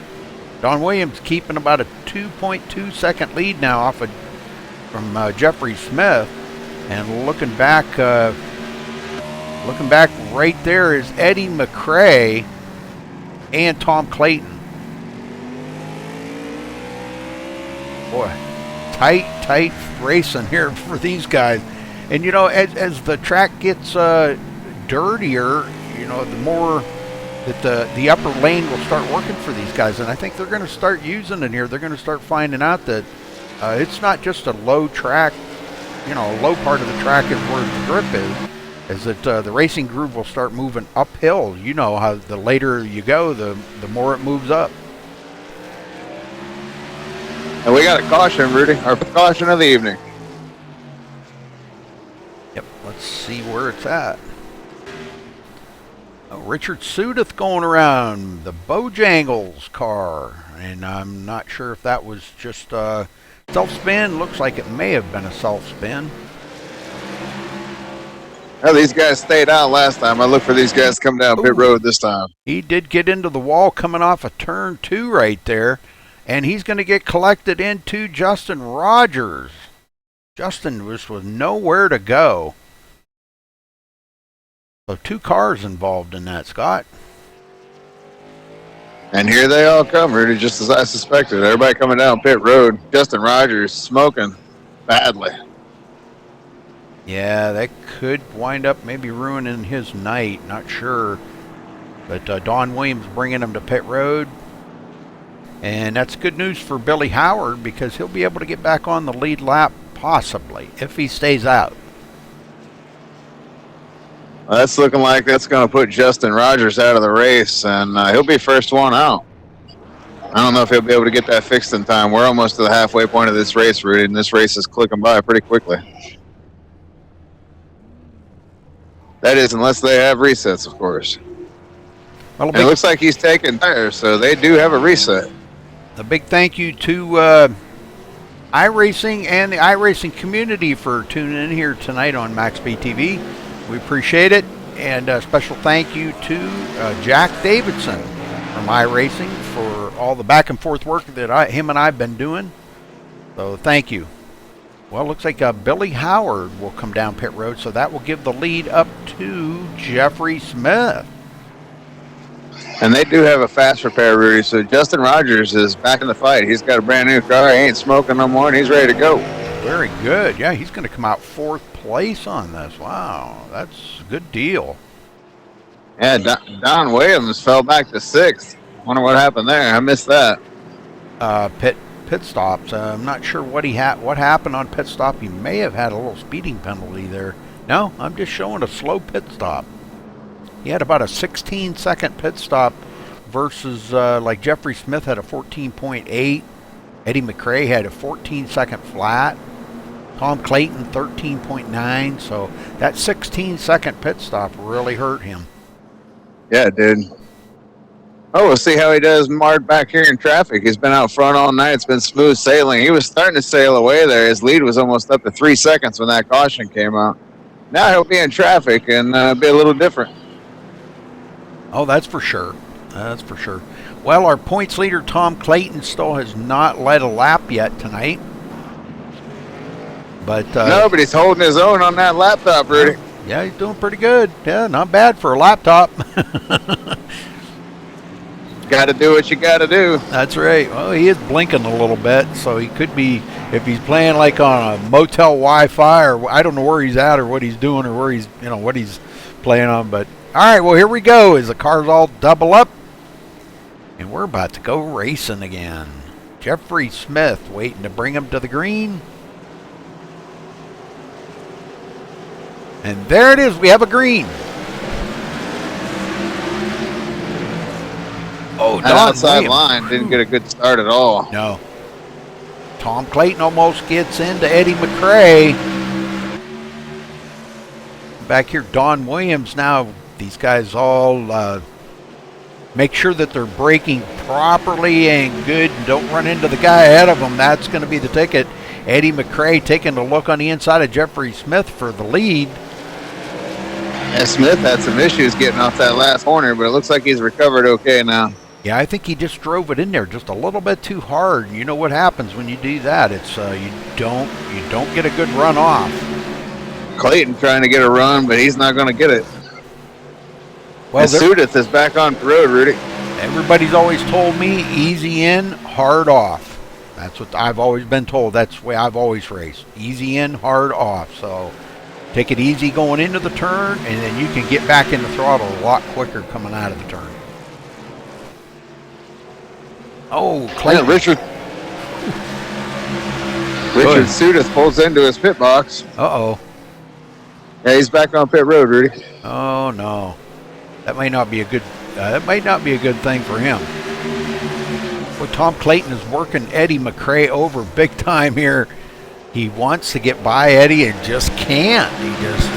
Don Williams keeping about a 2.2 second lead now off of from Jeffrey Smith, and looking back right there is Eddie McRae and Tom Clayton. Boy, tight racing here for these guys. And you know, as the track gets dirtier, you know, the more that the upper lane will start working for these guys, and I think they're going to start using it here. They're going to start finding out that It's not just a low track, you know, a low part of the track is where the grip is that the racing groove will start moving uphill. You know how the later you go, the more it moves up. And we got a caution, Rudy. Our caution of the evening. Yep, let's see where it's at. Oh, Richard Sudeth going around the Bojangles car. And I'm not sure if that was just self-spin. Looks like it may have been a self-spin. Well, these guys stayed out last time. I look for these guys to come down pit road this time. He did get into the wall coming off of turn 2 right there. And he's going to get collected into Justin Rogers. Justin was with nowhere to go. So 2 cars involved in that, Scott. And here they all come, Rudy, just as I suspected. Everybody coming down pit road. Justin Rogers smoking badly. Yeah, that could wind up maybe ruining his night. Not sure. But Don Williams bringing him to pit road. And that's good news for Billy Howard because he'll be able to get back on the lead lap possibly if he stays out. Well, that's looking like that's going to put Justin Rogers out of the race, and he'll be first one out. I don't know if he'll be able to get that fixed in time. We're almost to the halfway point of this race, Rudy, and this race is clicking by pretty quickly. That is, unless they have resets, of course. Well, it looks like he's taking tires, so they do have a reset. A big thank you to iRacing and the iRacing community for tuning in here tonight on MaxSpeedTV. We appreciate it. And a special thank you to Jack Davidson from iRacing for all the back and forth work that him and I have been doing. So thank you. Well, it looks like Billy Howard will come down pit road, so that will give the lead up to Jeffrey Smith. And they do have a fast repair, Rudy, so Justin Rogers is back in the fight. He's got a brand new car. He ain't smoking no more, and he's ready to go. Very good. Yeah, he's going to come out 4th place on this. Wow, that's a good deal. Yeah, Don Williams fell back to 6th. Wonder what happened there. I missed that. Pit stops. I'm not sure what happened on pit stop. He may have had a little speeding penalty there. No, I'm just showing a slow pit stop. He had about a 16-second pit stop versus like Jeffrey Smith had a 14.8. Eddie McRae had a 14-second flat. Tom Clayton 13.9. So that 16-second pit stop really hurt him. Yeah, it did. Oh, we'll see how he does marred back here in traffic. He's been out front all night. It's been smooth sailing. He was starting to sail away there. His lead was almost up to 3 seconds when that caution came out. Now he'll be in traffic and be a little different. Oh, that's for sure. That's for sure. Well, our points leader, Tom Clayton, still has not led a lap yet tonight. But no, but he's holding his own on that laptop, Rudy. Yeah, he's doing pretty good. Yeah, not bad for a laptop. Got to do what you got to do. That's right. Well, he is blinking a little bit, so he could be, if he's playing like on a motel Wi-Fi, or I don't know where he's at or what he's doing or where he's, you know, what he's playing on. But all right, well, here we go as the cars all double up, and we're about to go racing again. Jeffrey Smith waiting to bring him to the green. And there it is. We have a green. Oh, that outside line didn't get a good start at all. No. Tom Clayton almost gets into Eddie McRae. Back here, Don Williams. Now, these guys all make sure that they're braking properly and good and don't run into the guy ahead of them. That's going to be the ticket. Eddie McRae taking a look on the inside of Jeffrey Smith for the lead. Yeah, Smith had some issues getting off that last corner, but it looks like he's recovered okay now. Yeah, I think he just drove it in there just a little bit too hard. You know what happens when you do that? It's you don't get a good run off. Clayton trying to get a run, but he's not going to get it. Well, Sudeth is back on the road, Rudy. Everybody's always told me easy in, hard off. That's what I've always been told. That's the way I've always raced. Easy in, hard off. So take it easy going into the turn, and then you can get back in the throttle a lot quicker coming out of the turn. Oh, Clayton. Yeah, Richard. Richard Sudeth pulls into his pit box. Uh-oh. Yeah, he's back on pit road, Rudy. Oh, no. That might not be a good thing for him. Well, Tom Clayton is working Eddie McRae over big time here. He wants to get by Eddie and just can't. He just,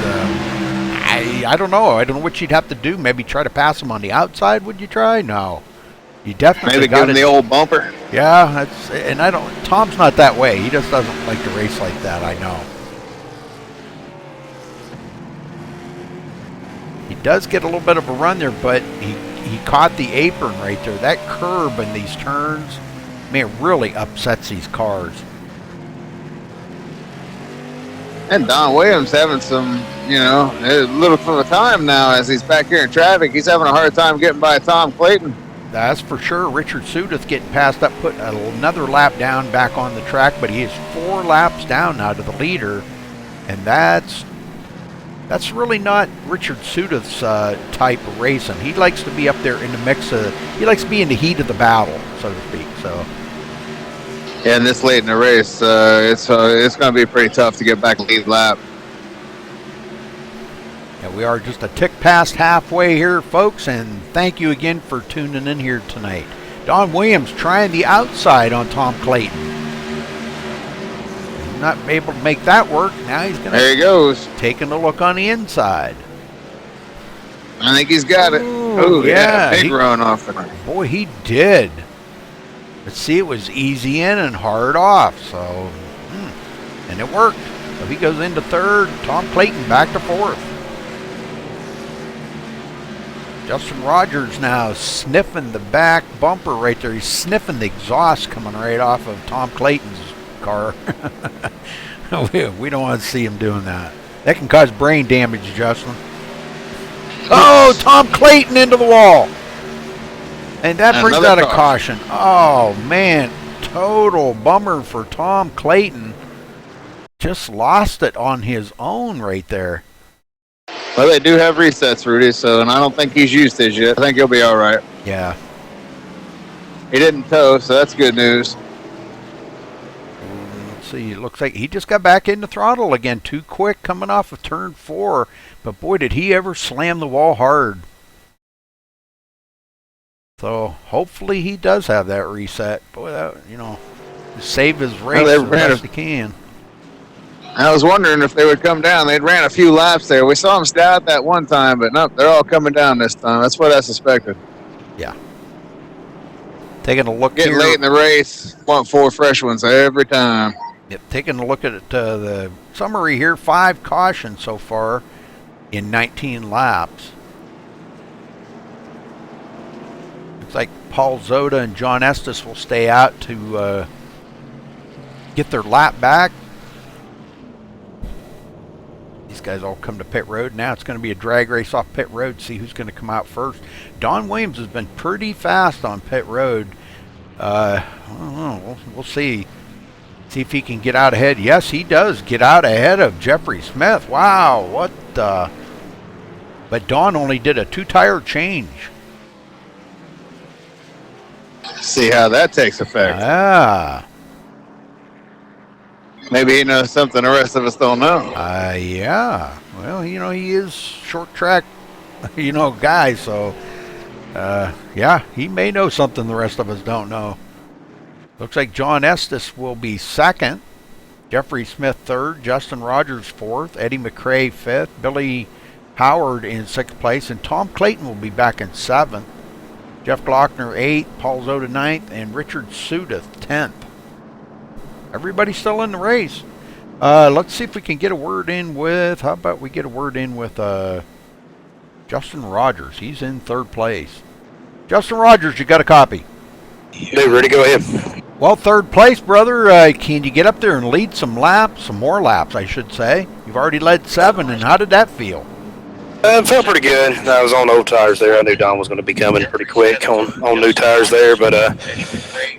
I don't know. I don't know what you'd have to do. Maybe try to pass him on the outside. Would you try? No. You definitely maybe give him the old bumper. Yeah, Tom's not that way. He just doesn't like to race like that, I know. He does get a little bit of a run there, but he caught the apron right there. That curb and these turns, man, really upsets these cars. And Don Williams having some, a little bit of time now as he's back here in traffic. He's having a hard time getting by Tom Clayton. That's for sure. Richard Sudeth getting past up, putting another lap down back on the track, but he is 4 laps down now to the leader, and that's really not Richard Sudeth's type of racing. He likes to be up there in the mix he likes to be in the heat of the battle, so to speak. So. Yeah, and this late in the race, it's going to be pretty tough to get back lead lap. Yeah, we are just a tick past halfway here, folks, and thank you again for tuning in here tonight. Don Williams trying the outside on Tom Clayton. He's not able to make that work. Now he's going to... There he goes. Taking a look on the inside. I think he's got it. Oh, yeah. Big run off the... Boy, he did. Let's see, it was easy in and hard off, so... and it worked. So he goes into third. Tom Clayton back to fourth. Justin Rogers now sniffing the back bumper right there. He's sniffing the exhaust coming right off of Tom Clayton's car. We don't want to see him doing that. That can cause brain damage, Justin. Oh, Tom Clayton into the wall. And that brings out a caution. Oh, man. Total bummer for Tom Clayton. Just lost it on his own right there. Well, they do have resets, Rudy, and I don't think he's used his yet. I think he'll be all right. Yeah. He didn't tow, so that's good news. Let's see. It looks like he just got back into throttle again. Too quick coming off of turn 4. But, boy, did he ever slam the wall hard. So, hopefully he does have that reset. Boy, that, save his race as best he can. I was wondering if they would come down. They'd ran a few laps there. We saw them stay out that one time, but nope, they're all coming down this time. That's what I suspected. Yeah. Taking a look Getting here. late in the race, want 4 fresh ones every time. Yep, taking a look at the summary here. 5 cautions so far in 19 laps. Looks like Paul Zoda and John Estes will stay out to get their lap back. These guys all come to pit road. Now it's going to be a drag race off pit road. See who's going to come out first. Don Williams has been pretty fast on pit road. I don't know. We'll see. See if he can get out ahead. Yes, he does get out ahead of Jeffrey Smith. Wow, what the... But Don only did a 2-tire change. See how that takes effect. Ah. Maybe he knows something the rest of us don't know. Yeah. Well, he is short track, guy, so, yeah, he may know something the rest of us don't know. Looks like John Estes will be second, Jeffrey Smith third, Justin Rogers fourth, Eddie McRae fifth, Billy Howard in 6th place, and Tom Clayton will be back in 7th. Jeff Glockner 8th, Paul Zoda 9th, and Richard Sudeth 10th. Everybody's still in the race. Let's see if we can get a word in with, how about we get a word in with Justin Rogers. He's in 3rd place. Justin Rogers, you got a copy? Hey, Rudy, go ahead. Well, 3rd place, brother. Can you get up there and lead some more laps, I should say? You've already led 7, and how did that feel? It felt pretty good. I was on old tires there. I knew Don was going to be coming pretty quick on new tires there, but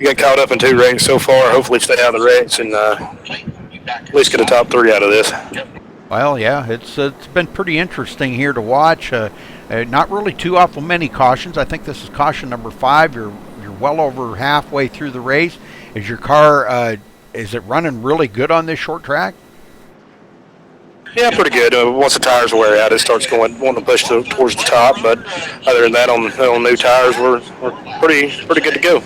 we got caught up in 2 wrecks so far. Hopefully stay out of the wrecks and at least get a top 3 out of this. Well, yeah, it's been pretty interesting here to watch. Not really too awful many cautions. I think this is caution number 5. You're well over halfway through the race. As your car is it running really good on this short track? Yeah, pretty good. Once the tires wear out, it starts wanting to push towards the top. But other than that, on new tires, we're pretty good to go.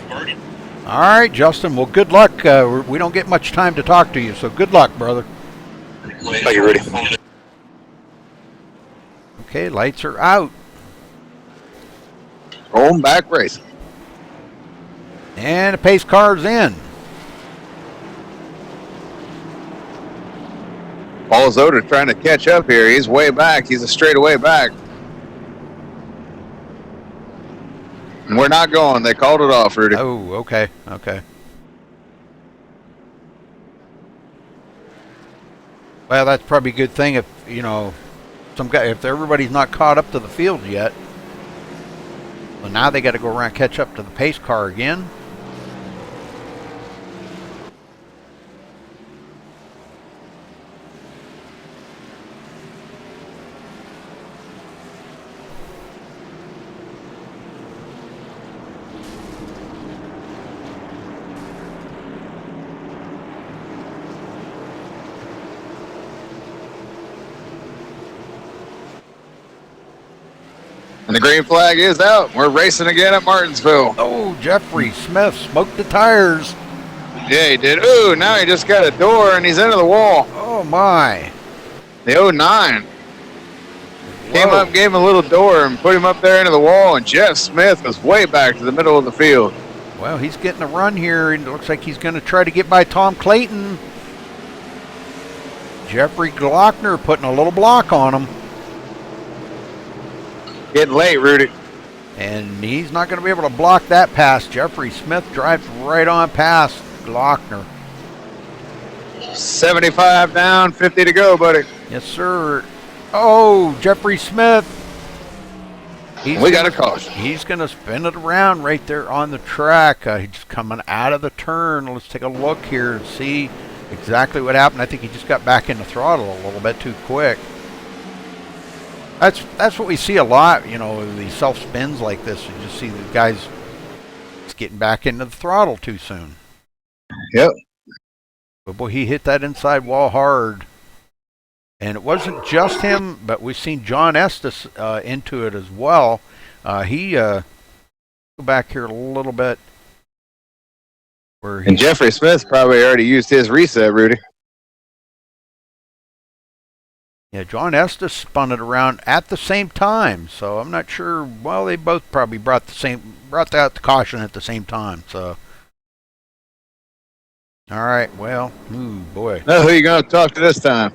All right, Justin. Well, good luck. We don't get much time to talk to you, so good luck, brother. Thank you, Rudy. Okay, lights are out. Home back racing. And the pace car's in. Paul Zoder trying to catch up here. He's way back. He's a straightaway back. And we're not going. They called it off, Rudy. Oh, okay, okay. Well, that's probably a good thing if, you know, if everybody's not caught up to the field yet. So now they got to go around and catch up to the pace car again. And the green flag is out. We're racing again at Martinsville. Oh, Jeffrey Smith smoked the tires. Yeah, he did. Ooh, now he just got a door and he's into the wall. Oh, my. The 09. Came Whoa. up, gave him a little door and put him up there into the wall, and Jeff Smith was way back to the middle of the field. Well, he's getting a run here, and it looks like he's going to try to get by Tom Clayton. Jeffrey Glockner putting a little block on him. Getting late, Rudy. And he's not going to be able to block that pass. Jeffrey Smith drives right on past Glockner. 75 down, 50 to go, buddy. Yes, sir. Oh, Jeffrey Smith. We got a caution. He's going to spin it around right there on the track. He's coming out of the turn. Let's take a look here and see exactly what happened. I think he just got back in the throttle a little bit too quick. That's what we see a lot, you know, these self spins like this. You just see the guys just getting back into the throttle too soon. Yep. But boy, he hit that inside wall hard. And it wasn't just him, but we've seen John Estes into it as well. Go back here a little bit. And Jeffrey Smith probably already used his reset, Rudy. Yeah, John Estes spun it around at the same time, so I'm not sure. Well, they both probably brought out the caution at the same time. So, all right. Well, ooh boy. Now who are you going to talk to this time?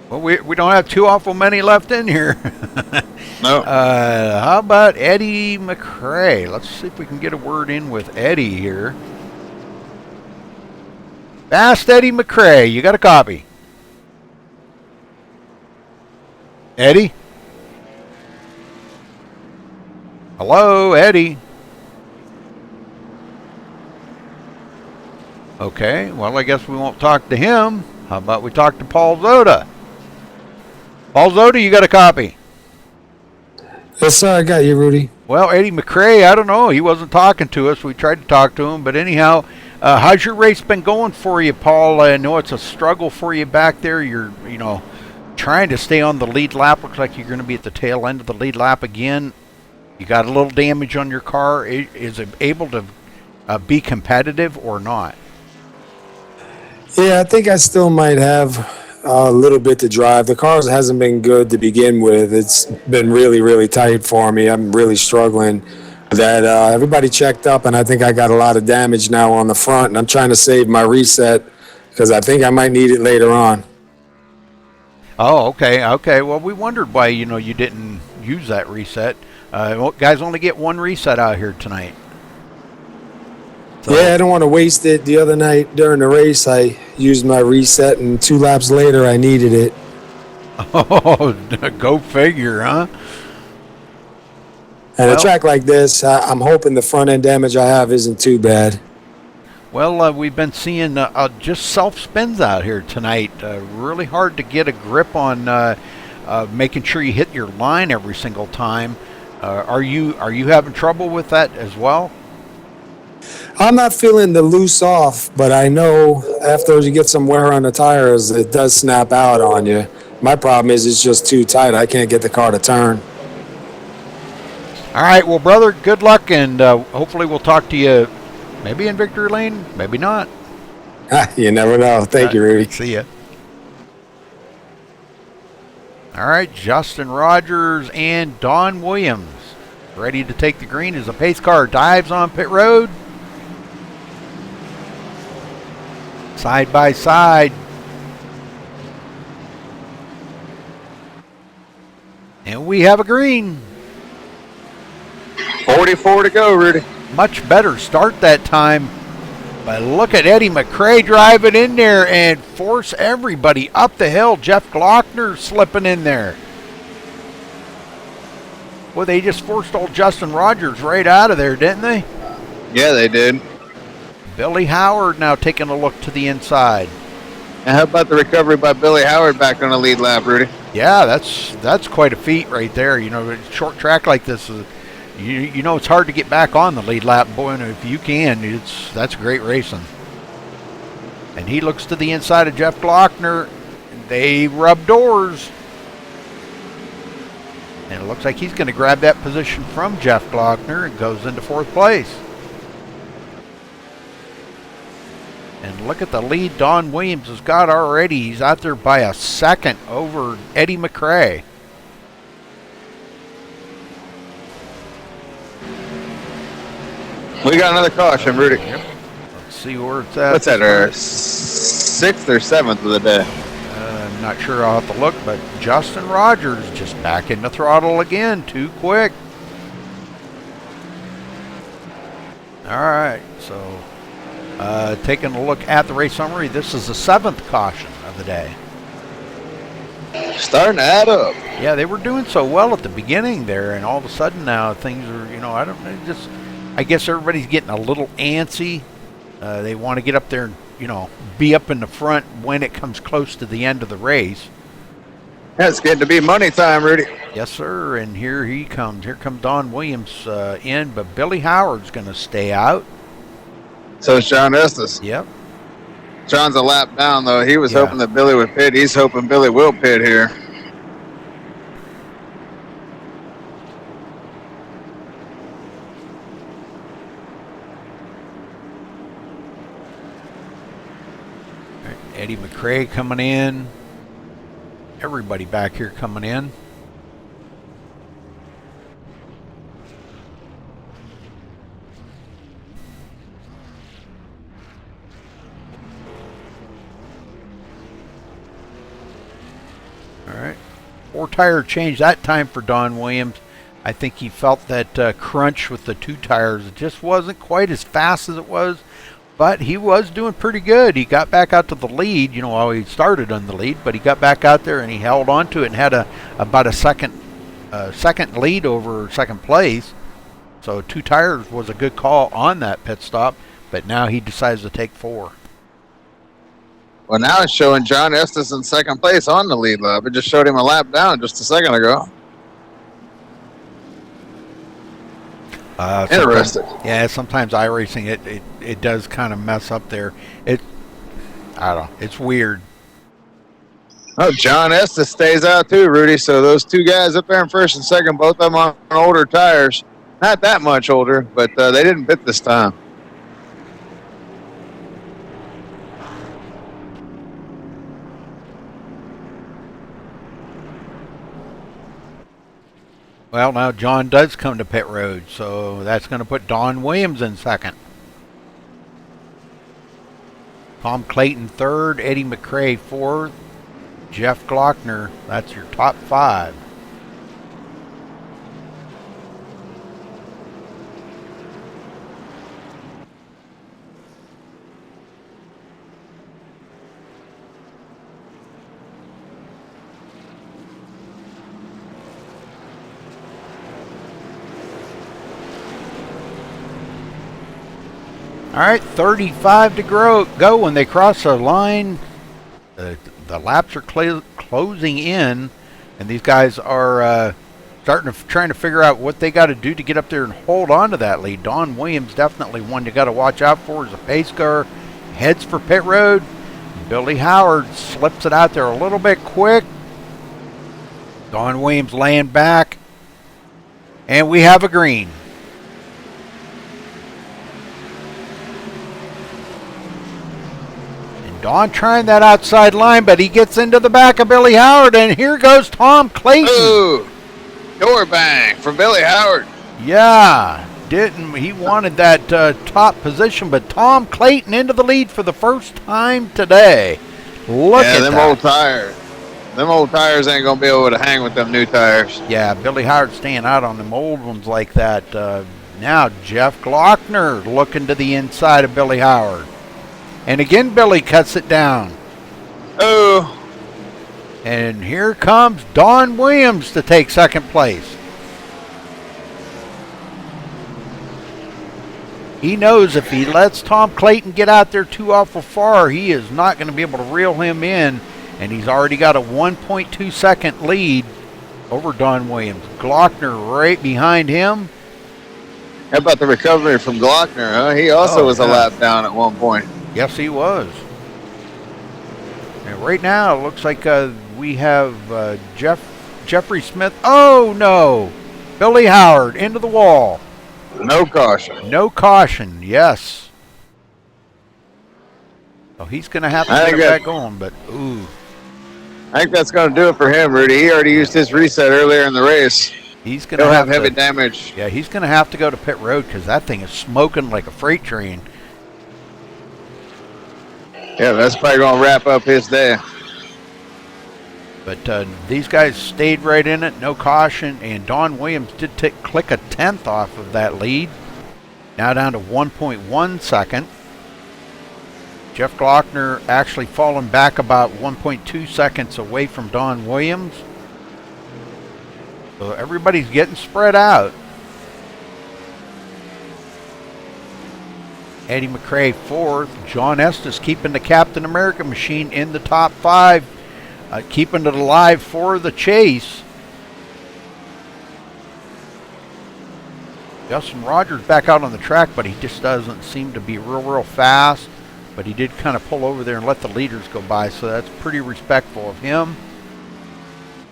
Well, we don't have too awful many left in here. No. How about Eddie McRae? Let's see if we can get a word in with Eddie here. Fast Eddie McRae, you got a copy? Eddie? Hello, Eddie. Okay, well, I guess we won't talk to him. How about we talk to Paul Zoda? Paul Zoda, you got a copy? Yes, sir, I got you, Rudy. Well, Eddie McRae, I don't know. He wasn't talking to us. We tried to talk to him. But anyhow, how's your race been going for you, Paul? I know it's a struggle for you back there. You're, trying to stay on the lead lap. Looks like you're going to be at the tail end of the lead lap again. You got a little damage on your car. Is it able to be competitive or not? Yeah, I think I still might have a little bit to drive. The car hasn't been good to begin with. It's been really, really tight for me. I'm really struggling. That everybody checked up, and I think I got a lot of damage now on the front, and I'm trying to save my reset because I think I might need it later on. Oh, okay. Well, we wondered why you didn't use that reset. Guys only get one reset out here tonight. So. Yeah, I don't want to waste it. The other night during the race, I used my reset, and 2 laps later, I needed it. Oh, go figure, huh? And a track like this, I'm hoping the front end damage I have isn't too bad. Well, we've been seeing just self spins out here tonight. Really hard to get a grip on making sure you hit your line every single time. Are you having trouble with that as well? I'm not feeling the loose off, but I know after you get some wear on the tires, it does snap out on you. My problem is it's just too tight. I can't get the car to turn. All right, well, brother, good luck, and hopefully we'll talk to you maybe in victory lane, maybe not. You never know. Thank you, Rudy. See ya. All right, Justin Rogers and Don Williams ready to take the green as the pace car dives on pit road. Side by side. And we have a green. 44 to go, Rudy. Much better start that time. But look at Eddie McRae driving in there and force everybody up the hill. Jeff Glockner slipping in there. Well, they just forced old Justin Rogers right out of there, didn't they? Yeah, they did. Billy Howard now taking a look to the inside. And how about the recovery by Billy Howard back on the lead lap, Rudy? Yeah, that's quite a feat right there. You know, a short track like this is, you know, it's hard to get back on the lead lap, boy. And if you can, that's great racing. And he looks to the inside of Jeff Glockner. They rub doors. And it looks like he's going to grab that position from Jeff Glockner and goes into fourth place. And look at the lead Don Williams has got already. He's out there by a second over Eddie McRae. We got another caution, Rudy. Let's see where it's at. What's that, our 6th or 7th of the day? I'm not sure. I'll have to look, but Justin Rogers just back in the throttle again. Too quick. All right, so taking a look at the race summary, this is the 7th caution of the day. Starting to add up. Yeah, they were doing so well at the beginning there, and all of a sudden now things are, you know, I guess everybody's getting a little antsy. They want to get up there and, you know, be up in the front when it comes close to the end of the race. That's getting to be money time, Rudy. Yes, sir, and here he comes. Here comes Don Williams in, but Billy Howard's going to stay out. So is John Estes. Yep. John's a lap down, though. He was hoping that Billy would pit. He's hoping Billy will pit here. Eddie McRae coming in. Everybody back here coming in. All right. 4-tire change that time for Don Williams. I think he felt that crunch with the 2 tires. It just wasn't quite as fast as it was. But he was doing pretty good. He got back out to the lead. You know, well, he started on the lead, but he got back out there and he held on to it and had about a second lead over second place. So 2 tires was a good call on that pit stop. But now he decides to take 4. Well, now it's showing John Estes in second place on the lead lap. It just showed him a lap down just a second ago. Interesting. Yeah, sometimes iRacing it does kind of mess up there. I don't know. It's weird. Oh, John Estes stays out too, Rudy. So those 2 guys up there in first and second, both of them on older tires. Not that much older, but they didn't pit this time. Well, now John does come to pit road, so that's going to put Don Williams in second. Tom Clayton third, Eddie McRae fourth, Jeff Glockner. That's your top 5. All right, 35 to go when they cross the line. The laps are closing in, and these guys are trying to figure out what they got to do to get up there and hold on to that lead. Don Williams definitely one you got to watch out for as a pace car heads for pit road. Billy Howard slips it out there a little bit quick. Don Williams laying back, and we have a green. Don trying that outside line, but he gets into the back of Billy Howard, and here goes Tom Clayton. Ooh, door bang from Billy Howard. Yeah, he wanted that top position, but Tom Clayton into the lead for the first time today. Look at them that. old tires. Them old tires ain't gonna be able to hang with them new tires. Yeah, Billy Howard staying out on them old ones like that. Now Jeff Glockner looking to the inside of Billy Howard. And again, Billy cuts it down. Oh. And here comes Don Williams to take second place. He knows if he lets Tom Clayton get out there too awful far, he is not going to be able to reel him in. And he's already got a 1.2 second lead over Don Williams. Glockner right behind him. How about the recovery from Glockner, huh? He also was a lap down at one point. Yes, he was. And right now, it looks like we have Jeffrey Smith. Oh, no. Billy Howard into the wall. No caution. No caution, yes. So he's going to have to get it back on, but ooh. I think that's going to do it for him, Rudy. He already used his reset earlier in the race. He's going to have heavy damage. Yeah, he's going to have to go to pit road because that thing is smoking like a freight train. Yeah, that's probably going to wrap up his day. But these guys stayed right in it, no caution, and Don Williams did click a tenth off of that lead. Now down to 1.1 second. Jeff Glockner actually falling back about 1.2 seconds away from Don Williams. So everybody's getting spread out. Eddie McRae fourth. John Estes keeping the Captain America machine in the top five. Keeping it alive for the chase. Justin Rogers back out on the track, but he just doesn't seem to be real fast. But he did kind of pull over there and let the leaders go by, so that's pretty respectful of him.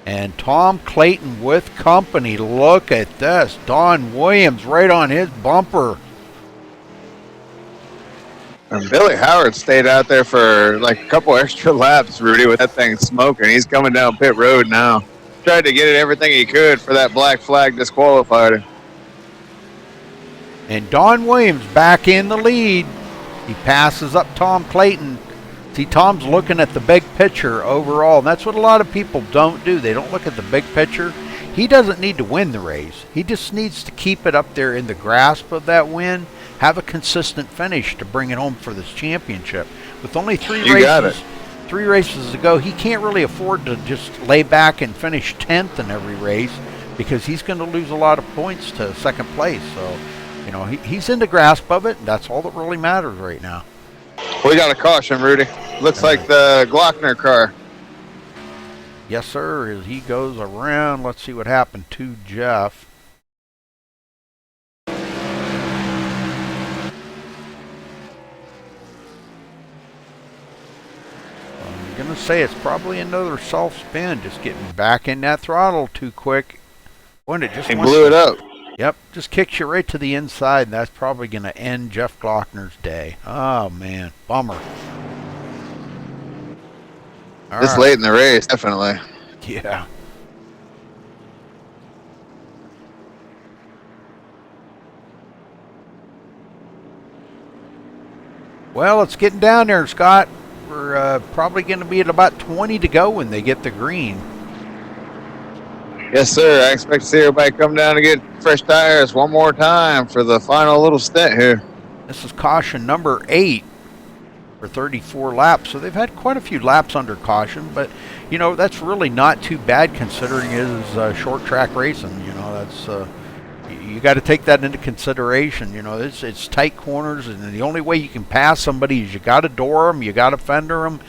And Tom Clayton with company. Look at this. Don Williams right on his bumper. And Billy Howard stayed out there for like a couple extra laps, Rudy, with that thing smoking. He's coming down pit road now. Tried to get it everything he could for that black flag disqualified him. And Don Williams back in the lead. He passes up Tom Clayton. See, Tom's looking at the big picture overall, and that's what a lot of people don't do. They don't look at the big picture. He doesn't need to win the race. He just needs to keep it up there in the grasp of that win, have a consistent finish to bring it home for this championship. With only three races to go, he can't really afford to just lay back and finish 10th in every race because he's going to lose a lot of points to second place. So, you know, he's in the grasp of it, and that's all that really matters right now. We got a caution, Rudy. Looks like the Glockner car. Yes, sir. As he goes around, let's see what happened to Jeff. I'm going to say it's probably another self-spin, just getting back in that throttle too quick. When it just blew it up. Yep, just kicks you right to the inside, and that's probably going to end Jeff Glockner's day. Oh, man. Bummer. This late in the race, definitely. Yeah. Well, it's getting down there, Scott. We're probably going to be at about 20 to go when they get the green. Yes, sir. I expect to see everybody come down and get fresh tires one more time for the final little stint here. This is caution number 8 for 34 laps. So they've had quite a few laps under caution, but, you know, that's really not too bad considering it is short track racing. You know, that's you got to take that into consideration. You know, it's tight corners, and the only way you can pass somebody is you got to door them, you got to fender them,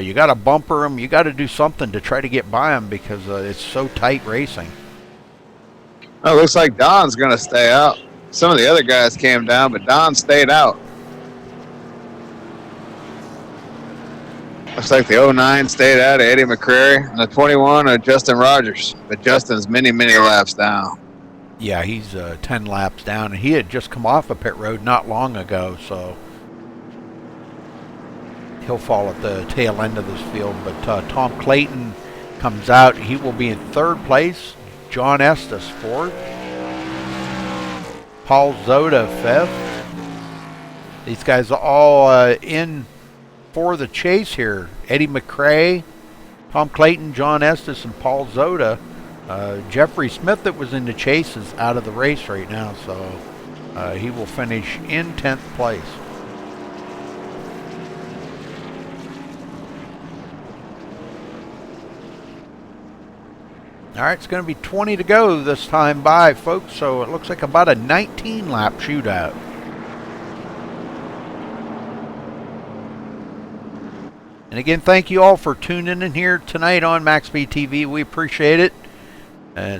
you got to bumper them, you got to do something to try to get by them because it's so tight racing. Oh, looks like Don's going to stay out. Some of the other guys came down, but Don stayed out. Looks like the 09 stayed out of Eddie McCrary, and the 21 of Justin Rogers. But Justin's many, many laps down. Yeah, he's 10 laps down, and he had just come off a pit road not long ago, so he'll fall at the tail end of this field. But Tom Clayton comes out. He will be in third place. John Estes fourth. Paul Zoda fifth. These guys are all in for the chase here. Eddie McCrae, Tom Clayton, John Estes, and Paul Zoda. Jeffrey Smith, that was in the chase, is out of the race right now, so he will finish in 10th place. All right, it's going to be 20 to go this time by, folks, so it looks like about a 19-lap shootout. And again, thank you all for tuning in here tonight on MaxSpeedTV. We appreciate it.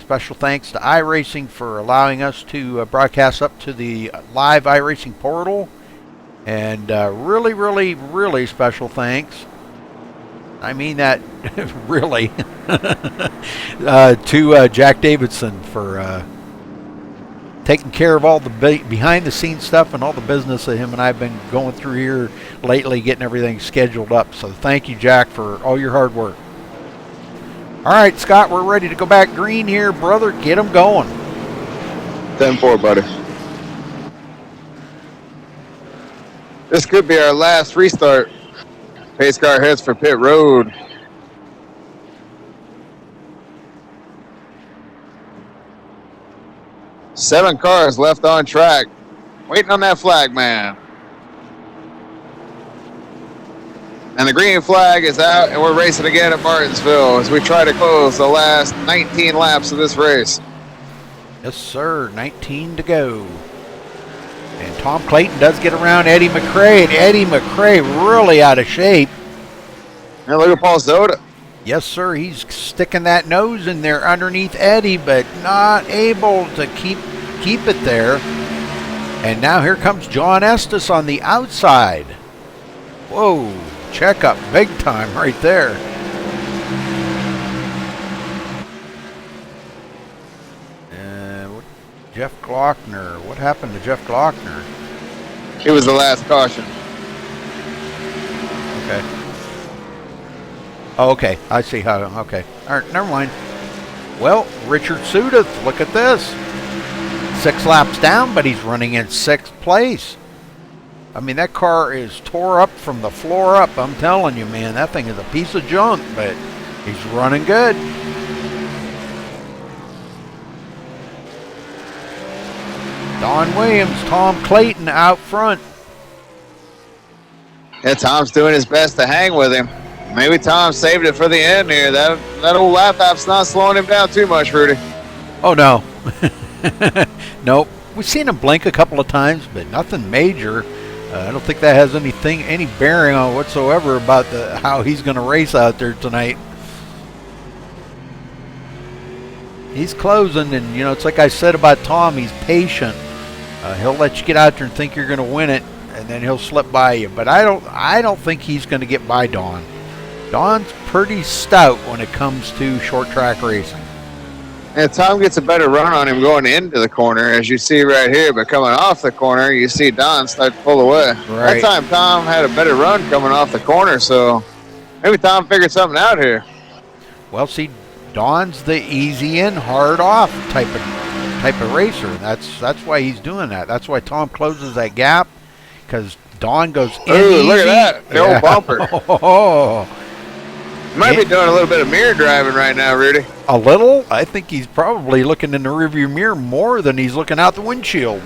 Special thanks to iRacing for allowing us to broadcast up to the live iRacing portal. And really, really, really special thanks. I mean that really to Jack Davidson for taking care of all the behind the scenes stuff and all the business that him and I have been going through here lately, getting everything scheduled up. So thank you, Jack, for all your hard work. All right, Scott, we're ready to go back green here, brother. Get them going. 10-4, buddy. This could be our last restart. Pace car heads for pit road. Seven cars left on track. Waiting on that flag, man. And the green flag is out, and we're racing again at Martinsville as we try to close the last 19 laps of this race. Yes, sir. 19 to go. And Tom Clayton does get around Eddie McCrae, and Eddie McCrae really out of shape. And look at Paul Zoda. Yes, sir. He's sticking that nose in there underneath Eddie, but not able to keep it there. And now here comes John Estes on the outside. Whoa, check up big time right there. Jeff Glockner. What happened to Jeff Glockner? It was the last caution. Okay. Oh, okay. I see how. Okay. All right. Never mind. Well, Richard Sudeth, look at this. 6 laps down, but he's running in 6th place. I mean, that car is tore up from the floor up. I'm telling you, man, that thing is a piece of junk, but he's running good. Don Williams, Tom Clayton out front. Yeah, Tom's doing his best to hang with him. Maybe Tom saved it for the end here. That old laptop's not slowing him down too much, Rudy. Oh, no. Nope. We've seen him blink a couple of times, but nothing major. I don't think that has any bearing on whatsoever about how he's going to race out there tonight. He's closing, and, you know, it's like I said about Tom, he's patient. He'll let you get out there and think you're going to win it, and then he'll slip by you. But I don't think he's going to get by Don. Don's pretty stout when it comes to short track racing. And Tom gets a better run on him going into the corner, as you see right here. But coming off the corner, you see Don start to pull away. Right. That time Tom had a better run coming off the corner, so maybe Tom figured something out here. Well, see, Don's the easy in, hard off type of racer. That's why he's doing that. That's why Tom closes that gap, because Don goes in. Ooh, look at easy. that. The old bumper. Oh. Might be doing a little bit of mirror driving right now, Rudy. A little? I think he's probably looking in the rearview mirror more than he's looking out the windshield.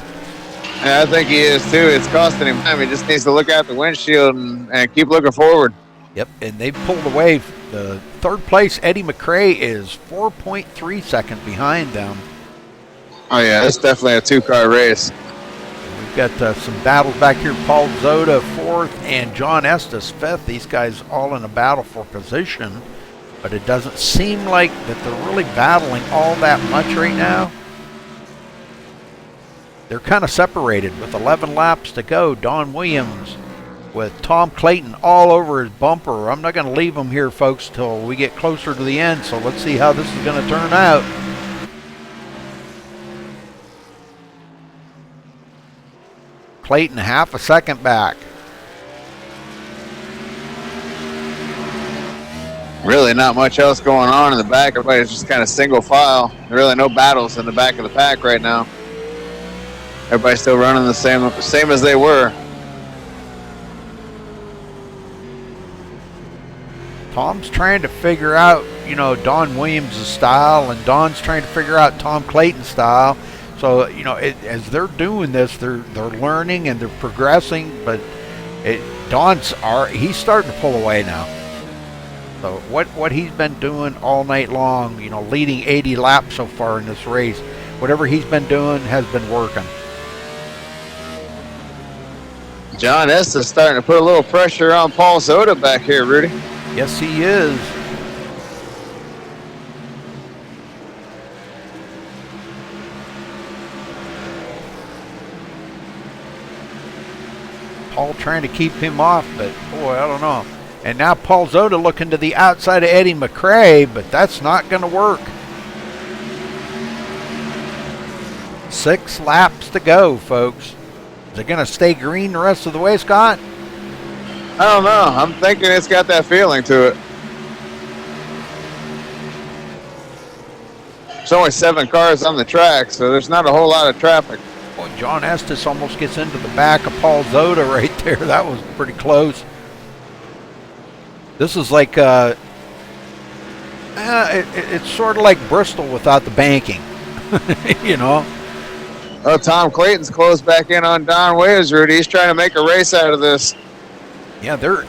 Yeah, I think he is too. It's costing him time. He just needs to look out the windshield and keep looking forward. Yep, and they've pulled away. The third place, Eddie McCrae, is 4.3 seconds behind them. Oh, yeah, it's definitely a 2-car race. We've got some battles back here. Paul Zoda, 4th, and John Estes, 5th. These guys all in a battle for position, but it doesn't seem like that they're really battling all that much right now. They're kind of separated with 11 laps to go. Don Williams with Tom Clayton all over his bumper. I'm not going to leave him here, folks, till we get closer to the end. So let's see how this is going to turn out. Clayton half a second back. Really not much else going on in the back. Everybody's just kind of single file. Really no battles in the back of the pack right now. Everybody's still running the same as they were. Tom's trying to figure out, you know, Don Williams' style, and Don's trying to figure out Tom Clayton's style. So, you know, as they're doing this, they're learning and they're progressing. But he's starting to pull away now. So what he's been doing all night long, you know, leading 80 laps so far in this race, whatever he's been doing has been working. John Estes starting to put a little pressure on Paul Zoda back here, Rudy. Yes, he is. Paul trying to keep him off, but boy, I don't know. And now Paul Zoda looking to the outside of Eddie McRae, but that's not going to work. 6 laps to go, folks. Is it going to stay green the rest of the way, Scott? I don't know. I'm thinking it's got that feeling to it. There's only 7 cars on the track, so there's not a whole lot of traffic. Boy, John Estes almost gets into the back of Paul Zoda right there. That was pretty close. This is like, it's sort of like Bristol without the banking, you know? Oh, Tom Clayton's closed back in on Don Williams, Rudy. He's trying to make a race out of this. Yeah, they're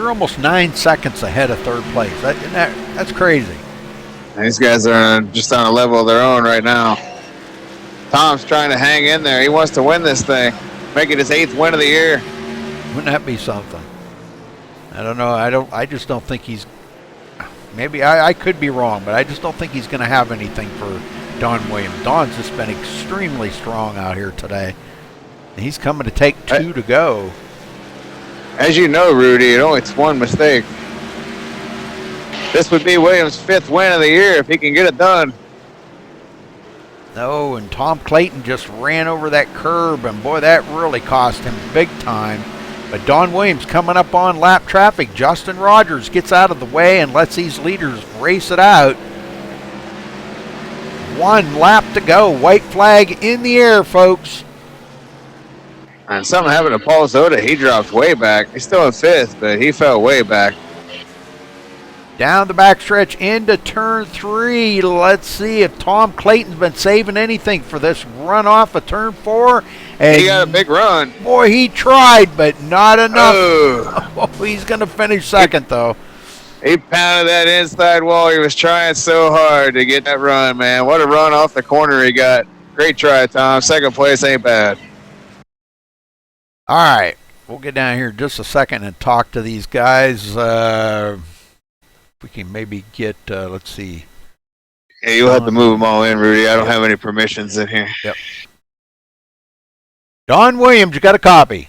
almost 9 seconds ahead of third place. That's crazy. And these guys are just on a level of their own right now. Tom's trying to hang in there. He wants to win this thing, make it his 8th win of the year. Wouldn't that be something? I don't know. I just don't think he's. Maybe I could be wrong, but I just don't think he's going to have anything for Don Williams. Don's just been extremely strong out here today. And he's coming to take 2 to go. As you know, Rudy, it only takes one mistake. This would be Williams' 5th win of the year if he can get it done. No, and Tom Clayton just ran over that curb, and boy, that really cost him big time. But Don Williams coming up on lap traffic. Justin Rogers gets out of the way and lets these leaders race it out. 1 lap to go. White flag in the air, folks. And something happened to Paul Zoda. He dropped way back. He's still in 5th, but he fell way back. Down the backstretch into turn 3. Let's see if Tom Clayton's been saving anything for this run off of turn 4. And he got a big run. Boy, he tried, but not enough. Oh. He's going to finish second, though. He pounded that inside wall. He was trying so hard to get that run, man. What a run off the corner he got. Great try, Tom. 2nd place ain't bad. All right. We'll get down here just a second and talk to these guys. We can maybe get, let's see. Yeah, you'll have to move them all in, Rudy. I don't have any permissions in here. Yep. Don Williams, you got a copy?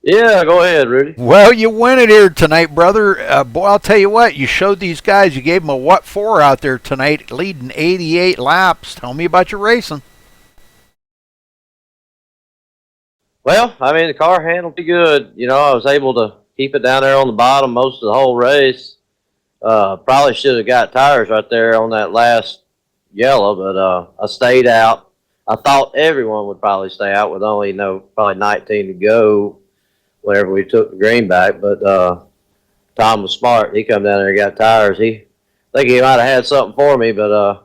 Yeah, go ahead, Rudy. Well, you win it here tonight, brother. Boy, I'll tell you what, you showed these guys, you gave them a what for out there tonight, leading 88 laps. Tell me about your racing. Well, I mean, the car handled pretty good. You know, I was able to keep it down there on the bottom most of the whole race. Probably should have got tires right there on that last yellow, but I stayed out. I thought everyone would probably stay out with only, probably 19 to go whenever we took the green back, but Tom was smart. He come down there and got tires. I think he might have had something for me, but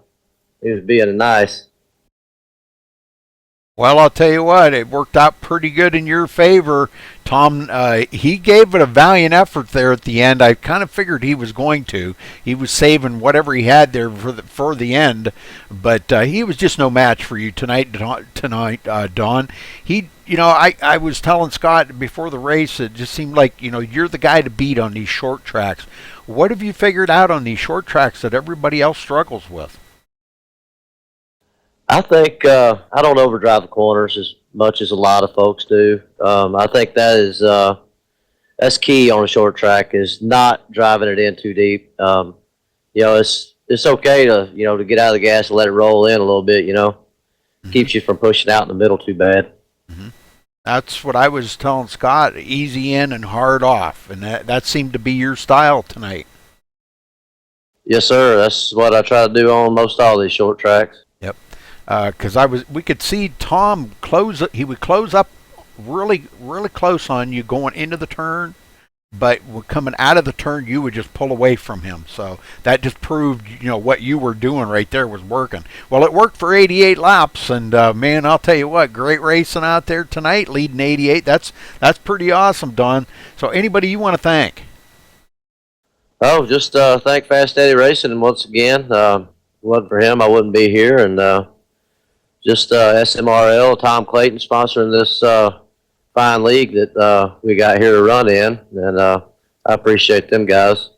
he was being nice. Well, I'll tell you what, it worked out pretty good in your favor. Tom, he gave it a valiant effort there at the end. I kind of figured he was going to. He was saving whatever he had there for the end, but he was just no match for you tonight, Don. I was telling Scott before the race, it just seemed like, you're the guy to beat on these short tracks. What have you figured out on these short tracks that everybody else struggles with? I think I don't overdrive the corners as much as a lot of folks do. I think that is that's key on a short track is not driving it in too deep. It's okay to to get out of the gas and let it roll in a little bit. Keeps you from pushing out in the middle too bad. Mm-hmm. That's what I was telling Scott. Easy in and hard off, and that seemed to be your style tonight. Yes, sir. That's what I try to do on most all these short tracks. Yep. Because we could see Tom close. He would close up really, really close on you going into the turn, but coming out of the turn, you would just pull away from him. So that just proved, what you were doing right there was working. Well, it worked for 88 laps, and man, I'll tell you what, great racing out there tonight, leading 88. That's pretty awesome, Don. So anybody you want to thank? Oh, just thank Fast Eddie Racing once again. If it wasn't for him, I wouldn't be here. And just SMRL, Tom Clayton sponsoring this fine league that we got here to run in. And I appreciate them guys.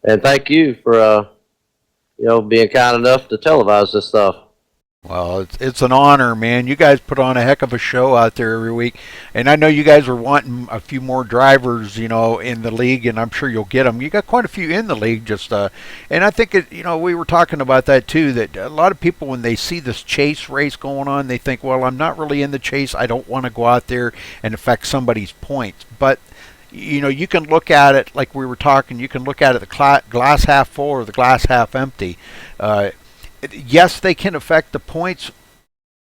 And thank you for being kind enough to televise this stuff. Well, it's an honor, man. You guys put on a heck of a show out there every week, and I know you guys are wanting a few more drivers, in the league, and I'm sure you'll get them. You got quite a few in the league, and I think we were talking about that too. That a lot of people, when they see this chase race going on, they think, well, I'm not really in the chase. I don't want to go out there and affect somebody's points, but you can look at it like we were talking. You can look at it the glass half full or the glass half empty. Yes, they can affect the points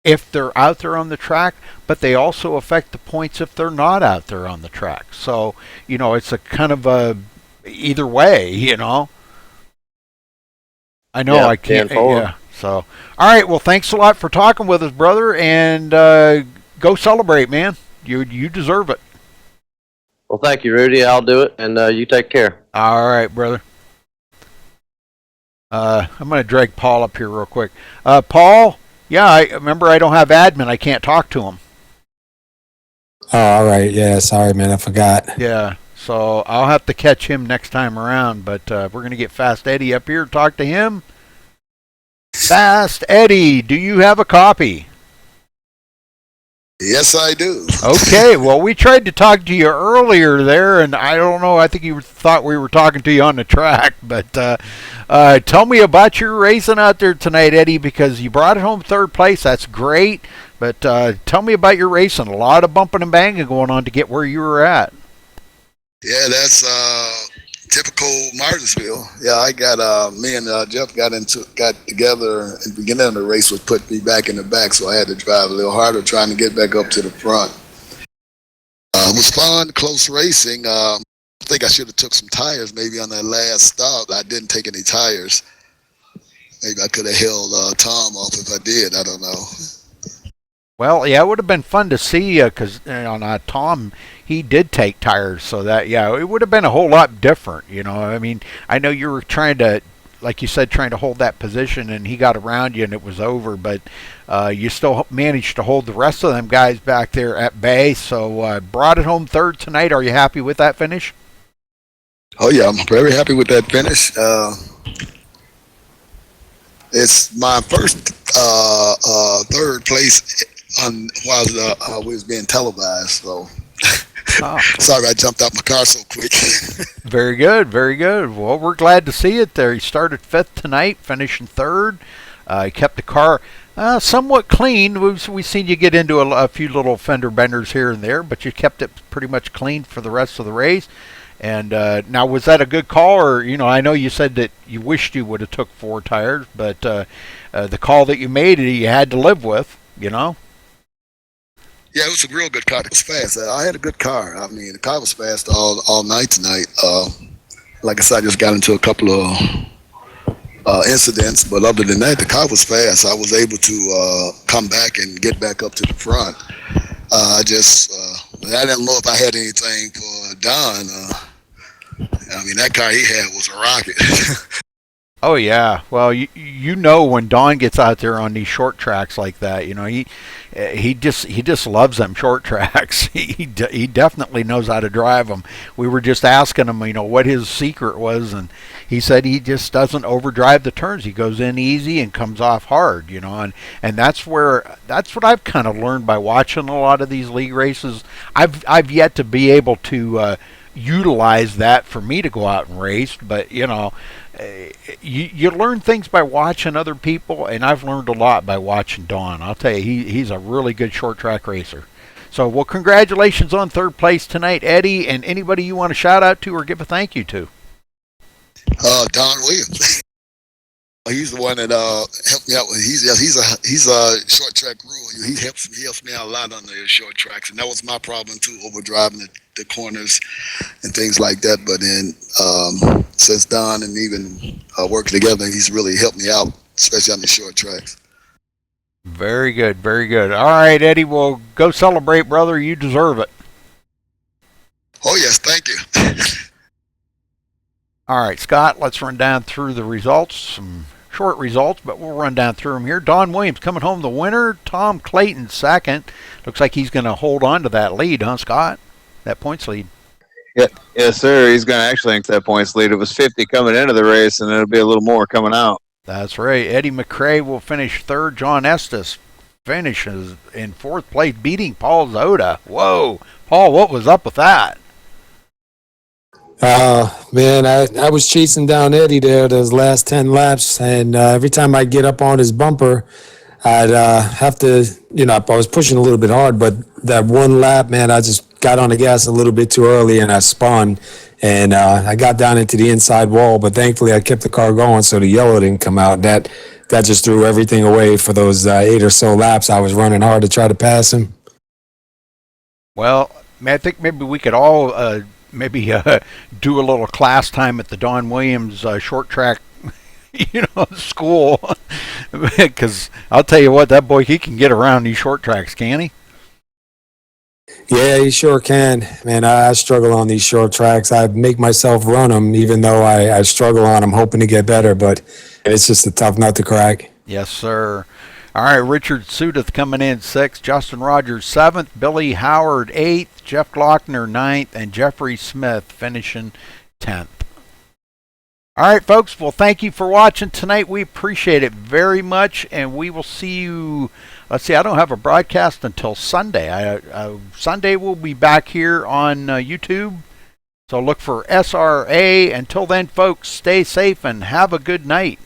if they're out there on the track, but they also affect the points if they're not out there on the track. So, it's a kind of a either way, I know yeah, I can't. Yeah. So, all right. Well, thanks a lot for talking with us, brother, and go celebrate, man. You deserve it. Well, thank you, Rudy. I'll do it, and you take care. All right, brother. I'm going to drag Paul up here real quick. Paul, yeah, I remember I don't have admin. I can't talk to him. Oh, all right. Yeah, sorry, man. I forgot. Yeah, so I'll have to catch him next time around. But we're going to get Fast Eddie up here and talk to him. Fast Eddie, do you have a copy? Yes, I do. Okay, well, we tried to talk to you earlier there, and I don't know, I think you thought we were talking to you on the track, but tell me about your racing out there tonight, Eddie, because you brought it home third place. That's great, but tell me about your racing. A lot of bumping and banging going on to get where you were at. Yeah, that's typical Martinsville. Yeah, I got me and Jeff got together in the beginning of the race, was put me back in the back, so I had to drive a little harder trying to get back up to the front. It was fun, close racing. I think I should have took some tires maybe on that last stop. I didn't take any tires. Maybe I could have held Tom off if I did. I don't know. Well, yeah, it would have been fun to see because Tom, he did take tires, so that, yeah, it would have been a whole lot different, I mean, I know you were trying to, like you said, trying to hold that position, and he got around you, and it was over, but you still managed to hold the rest of them guys back there at bay, so brought it home third tonight. Are you happy with that finish? Oh, yeah, I'm very happy with that finish. It's my first third place while we was being televised, so sorry I jumped out my car so quick. Very good, very good. Well, we're glad to see it there. He started fifth tonight, finishing third. He kept the car somewhat clean. We've seen you get into a few little fender benders here and there, but you kept it pretty much clean for the rest of the race. And now, was that a good call, or I know you said that you wished you would have took 4 tires, but the call that you made, you had to live with, Yeah, it was a real good car. It was fast. I had a good car. I mean, the car was fast all night tonight. Like I said, I just got into a couple of incidents, but other than that, the car was fast. I was able to come back and get back up to the front. I didn't know if I had anything for Don. I mean, that car he had was a rocket. Oh yeah. Well, you know when Don gets out there on these short tracks like that, he just loves them short tracks. He definitely knows how to drive them. We were just asking him, what his secret was, and he said he just doesn't overdrive the turns. He goes in easy and comes off hard, and that's what I've kind of learned by watching a lot of these league races. I've yet to be able to utilize that for me to go out and race, but you learn things by watching other people, and I've learned a lot by watching Don. I'll tell you, he's a really good short track racer. So, well, congratulations on third place tonight, Eddie, and anybody you want to shout out to or give a thank you to. Don Williams. He's the one that helped me out with. He's a short track rule. He helps me out a lot on the short tracks, and that was my problem too, overdriving the corners and things like that. But then since Don and even working together, he's really helped me out, especially on the short tracks. Very good, very good. All right, Eddie, well, go celebrate, brother. You deserve it. Oh yes, thank you. All right, Scott, let's run down through the results. Some short results, but we'll run down through them here. Don Williams coming home the winner. Tom Clayton second. Looks like he's going to hold on to that lead, huh, Scott? That points lead. Yeah, yes, sir. He's going to actually make that points lead. It was 50 coming into the race, and it'll be a little more coming out. That's right. Eddie McRae will finish third. John Estes finishes in fourth place, beating Paul Zoda. Whoa. Paul, what was up with that? Man, I was chasing down Eddie there those last 10 laps, and every time I get up on his bumper, I'd have to, I was pushing a little bit hard, but that one lap, man, I just got on the gas a little bit too early, and I spun, and I got down into the inside wall, but thankfully I kept the car going so the yellow didn't come out. That just threw everything away for those 8 or so laps. I was running hard to try to pass him. Well, I think maybe we could all do a little class time at the Don Williams short track school, because I'll tell you what, that boy, he can get around these short tracks, can he? Yeah, he sure can. Man, I struggle on these short tracks. I make myself run them, even though I struggle on them, hoping to get better, but it's just a tough nut to crack. Yes, sir. All right, Richard Sudeth coming in 6th, Justin Rogers 7th, Billy Howard 8th, Jeff Glockner 9th, and Jeffrey Smith finishing 10th. All right, folks, well, thank you for watching tonight. We appreciate it very much, and we will see you. Let's see, I don't have a broadcast until Sunday. Sunday we'll be back here on YouTube, so look for SRA. Until then, folks, stay safe and have a good night.